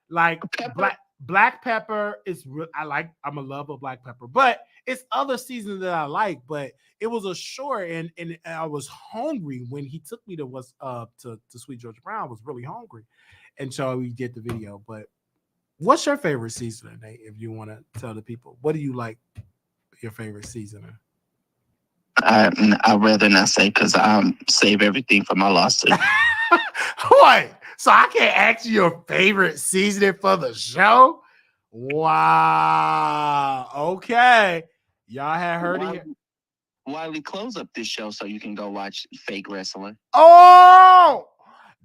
like pepper. Black pepper is. I'm a lover of black pepper, but it's other seasons that I like. But it was a short, and I was hungry when he took me to Sweet Georgia Brown. I was really hungry, and so we did the video. But what's your favorite seasoning, Nate? If you want to tell the people, what do you like your favorite seasoning? I'd rather not say because I save everything for my lawsuit. What? So I can't ask you your favorite seasoning for the show? Wow. Okay. Y'all had heard it. Wiley, close up this show so you can go watch fake wrestling. Oh,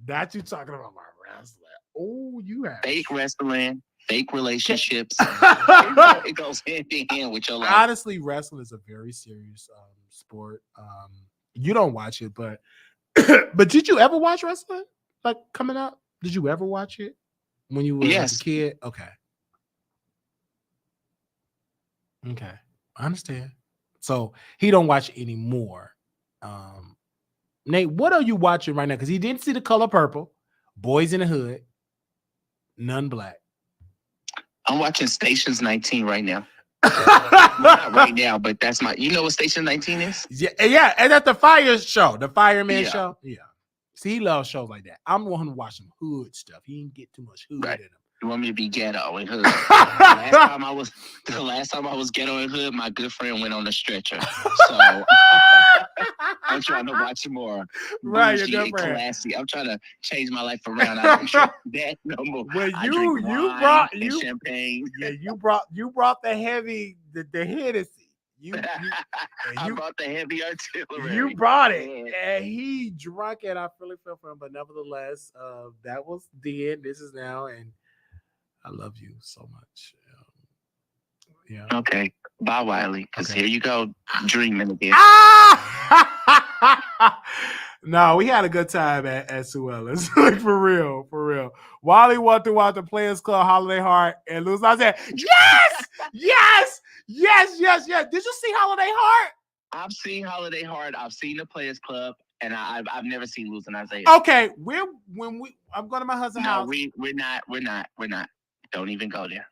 that you talking about my wrestling. Oh, you have fake wrestling, fake relationships. It goes hand in hand with your life. Honestly, wrestling is a very serious sport. You don't watch it, but but did you ever watch wrestling? Like coming up? Did you ever watch it when you were like a kid? Okay. Okay. I understand. So he don't watch it anymore. Nate, what are you watching right now? Because he didn't see The Color Purple, Boys in the Hood, None Black. I'm watching Stations 19 right now. Not right now, but that's my. You know what Station 19 is? Yeah, and that's the fire show, the Fireman show. Yeah. See, he loves shows like that. I'm the one who watch some hood stuff. He didn't get too much hood in him. You want me to be ghetto and hood? The last time I was ghetto and hood, my good friend went on a stretcher. So I'm trying to watch more. Right, bougie and classy. I'm trying to change my life around. I don't drink that no more. Well, you brought champagne. Yeah, you brought the heavy, the Hennessy. I brought the heavy artillery. You brought it, and he drunk it. I really feel for him, but nevertheless, that was then. This is now, and I love you so much. Yeah. Okay. Bye, Wiley. Because here you go, dreaming again. No, we had a good time at Suella's. Like for real. Wiley went through the Players Club Holiday Heart and Luz. I said, yes. Did you see Holiday Heart? I've seen Holiday Heart. I've seen the Players Club, and I've never seen Luz and Isaiah. Okay, I'm going to my husband's house. We're not. Don't even go there.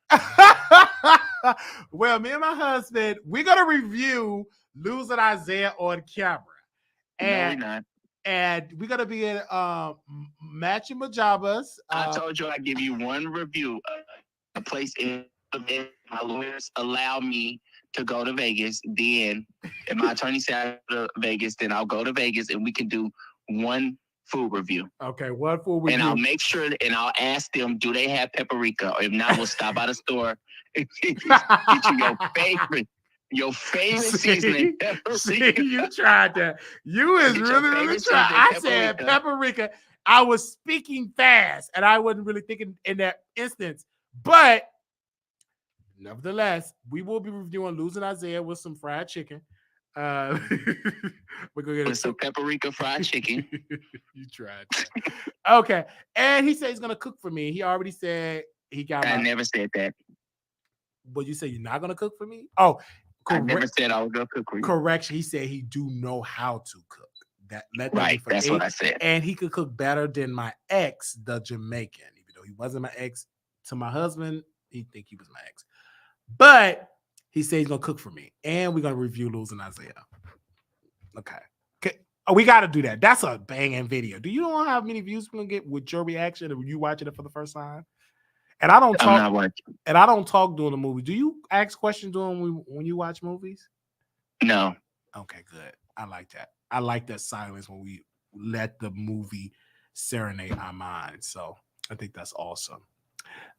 Well, me and my husband, we're gonna review Luz and Isaiah on camera. And, no, we're not. And we're gonna be in matching pajamas. I told you I'd give you one review. A place in my lawyers allow me to go to Vegas. Then, if my attorney said I go to Vegas, then I'll go to Vegas and we can do one food review. Okay, one food review. And I'll make sure and I'll ask them, do they have paprika? Or if not, we'll stop by the store and get you your favorite seasoning. See, you tried that. You is really trying. I said paprika. I was speaking fast, and I wasn't really thinking in that instance. But nevertheless, we will be reviewing Luz and Isaiah with some fried chicken. Uh, we're gonna get With some paprika fried chicken. You tried that. Okay. And he said he's gonna cook for me. He already said he got I my. never said that. But you say you're not gonna cook for me? Oh, I never correct. said I was gonna cook for you. Correction. He said he do know how to cook. That let that be Right, for that's what I said. and he could cook better than my ex, the Jamaican. Even though he wasn't my ex to my husband, he think he was my ex. But he said he's gonna cook for me, and we're gonna review Losing Isaiah. Okay. Oh, we got to do that. That's a banging video. Do you know how many views we're gonna get with your reaction and you watching it for the first time? And I don't talk. I'm not watching. And I don't talk during the movie. Do you ask questions during when you watch movies? No. Okay, good. I like that. I like that silence when we let the movie serenade our minds. So I think that's awesome.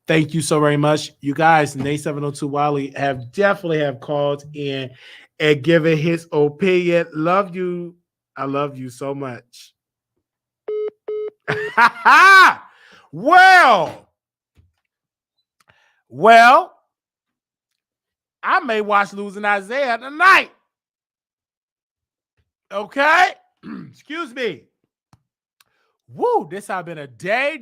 Thank you so very much. You guys, Nate 702 Wiley definitely have called in and given his opinion. Love you. I love you so much. well, I may watch Losing Isaiah tonight. Okay? Excuse me. Woo, this have been a day.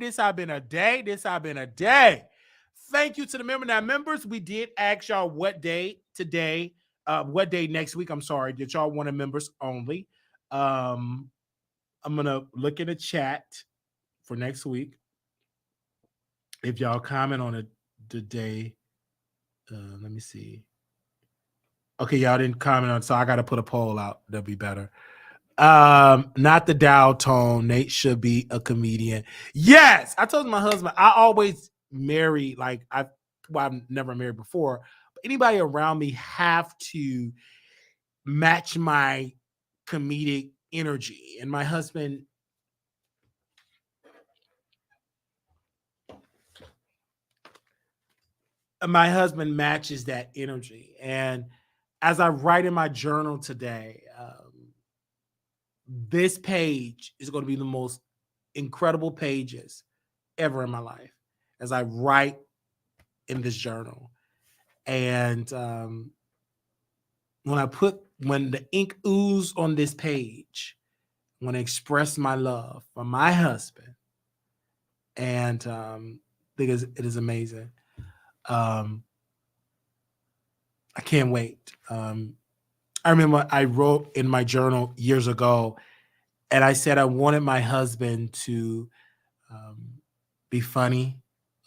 Thank you to the member. Now, members, we did ask y'all what day today, what day next week, I'm sorry, that y'all wanted members only. I'm going to look in the chat for next week. If y'all comment on it today, let me see. Okay, y'all didn't comment on, so I got to put a poll out. That'll be better. Not the dial tone. Nate should be a comedian. Yes, I told my husband I always marry I've never married before, but anybody around me have to match my comedic energy, and my husband matches that energy. And as I write in my journal today, this page is going to be the most incredible pages ever in my life as I write in this journal. And when the ink oozes on this page, I want to express my love for my husband. And I think it is amazing. I can't wait. I remember I wrote in my journal years ago, and I said I wanted my husband to be funny,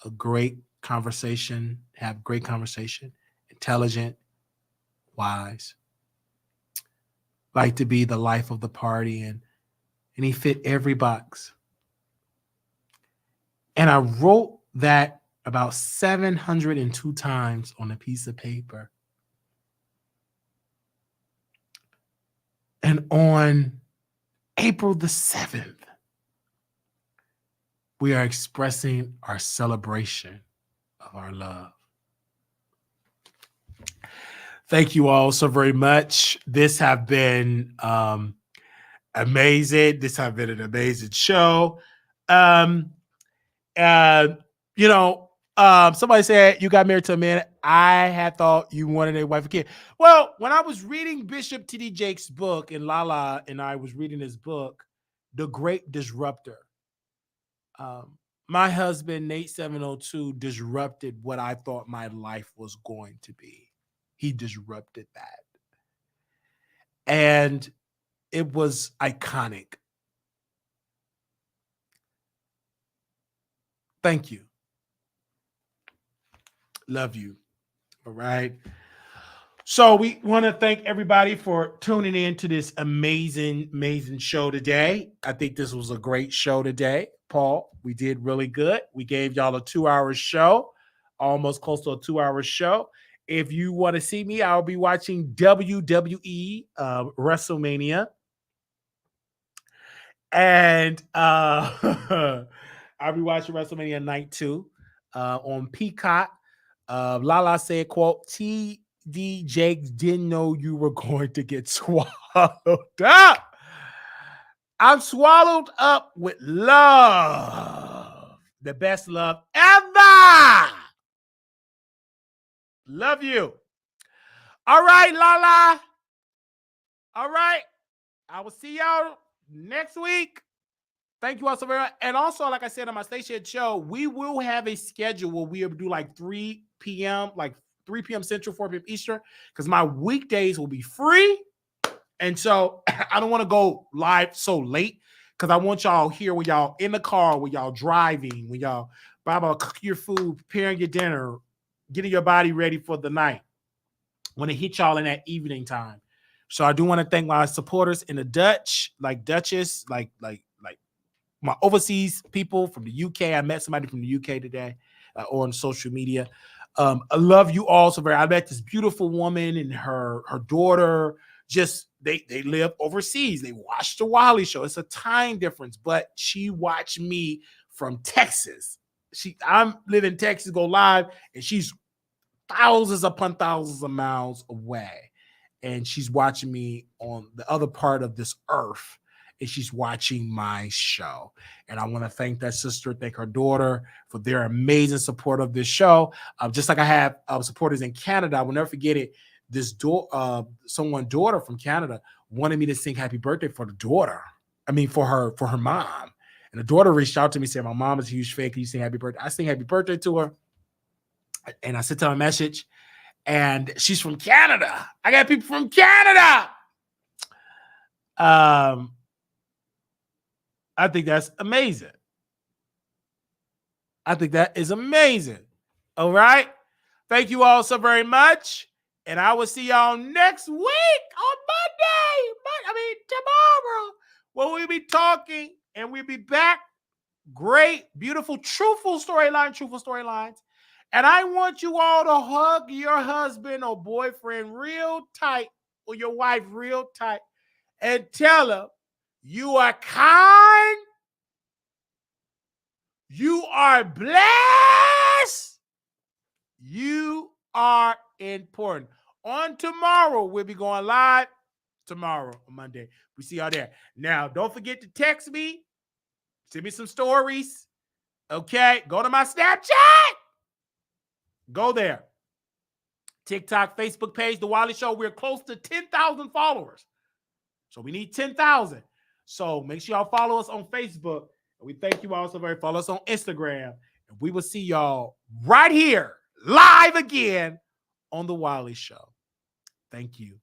a great conversation, have great conversation, intelligent, wise, like to be the life of the party, and he fit every box. And I wrote that about 702 times on a piece of paper. And on April the 7th, we are expressing our celebration of our love. Thank you all so very much. This have been amazing. This have been an amazing show. Somebody said you got married to a man. I had thought you wanted a wife and kid. Well, when I was reading Bishop T.D. Jakes' book, and Lala and I was reading his book, The Great Disruptor, my husband, Nate 702, disrupted what I thought my life was going to be. He disrupted that. And it was iconic. Thank you. Love you. All right. So we want to thank everybody for tuning in to this amazing, amazing show today. I think this was a great show today. Paul, we did really good. We gave y'all a 2-hour show, almost close to a 2-hour show. If you want to see me, I'll be watching WWE Wrestlemania. And I'll be watching Wrestlemania Night 2 on Peacock. Lala said, quote, T.D. Jakes didn't know you were going to get swallowed up. I'm swallowed up with love. The best love ever. Love you. All right, Lala. All right. I will see y'all next week. Thank you all so very much. And also, like I said on my station show, we will have a schedule where we'll do like 3 p.m., like 3 p.m. Central, 4 p.m. Eastern, because my weekdays will be free. And so I don't want to go live so late because I want y'all here when y'all in the car, when y'all driving, when y'all cooking your food, preparing your dinner, getting your body ready for the night. When it hit y'all in that evening time. So I do want to thank my supporters in the Dutch, like Duchess, like my overseas people from the UK. I met somebody from the UK today on social media. I love you all so very. I met this beautiful woman and her daughter. Just they live overseas. They watch the Wiley show. It's a time difference, but she watched me from Texas. I'm living in Texas, go live, and she's thousands upon thousands of miles away. And she's watching me on the other part of this earth. And she's watching my show. And I want to thank that sister, thank her daughter for their amazing support of this show. Just like I have supporters in Canada. I will never forget it. This daughter from Canada wanted me to sing happy birthday for the daughter. I mean, for her mom. And the daughter reached out to me, said, my mom is a huge fan. Can you sing happy birthday? I sing happy birthday to her. And I sent her a message. And she's from Canada. I got people from Canada. I think that's amazing. I think that is amazing. All right. Thank you all so very much. And I will see y'all next week on Monday. Tomorrow. When we'll be talking and we'll be back. Great, beautiful, truthful storylines. And I want you all to hug your husband or boyfriend real tight or your wife real tight and tell them you are kind, you are blessed, you are important. On tomorrow, we'll be going live tomorrow on Monday. We see y'all there. Now, don't forget to text me. Send me some stories. Okay? Go to my Snapchat. Go there. TikTok, Facebook page, The Wiley Show. We're close to 10,000 followers. So we need 10,000. So make sure y'all follow us on Facebook. And we thank you all so very much. Follow us on Instagram. And we will see y'all right here, live again on The Wiley Show. Thank you.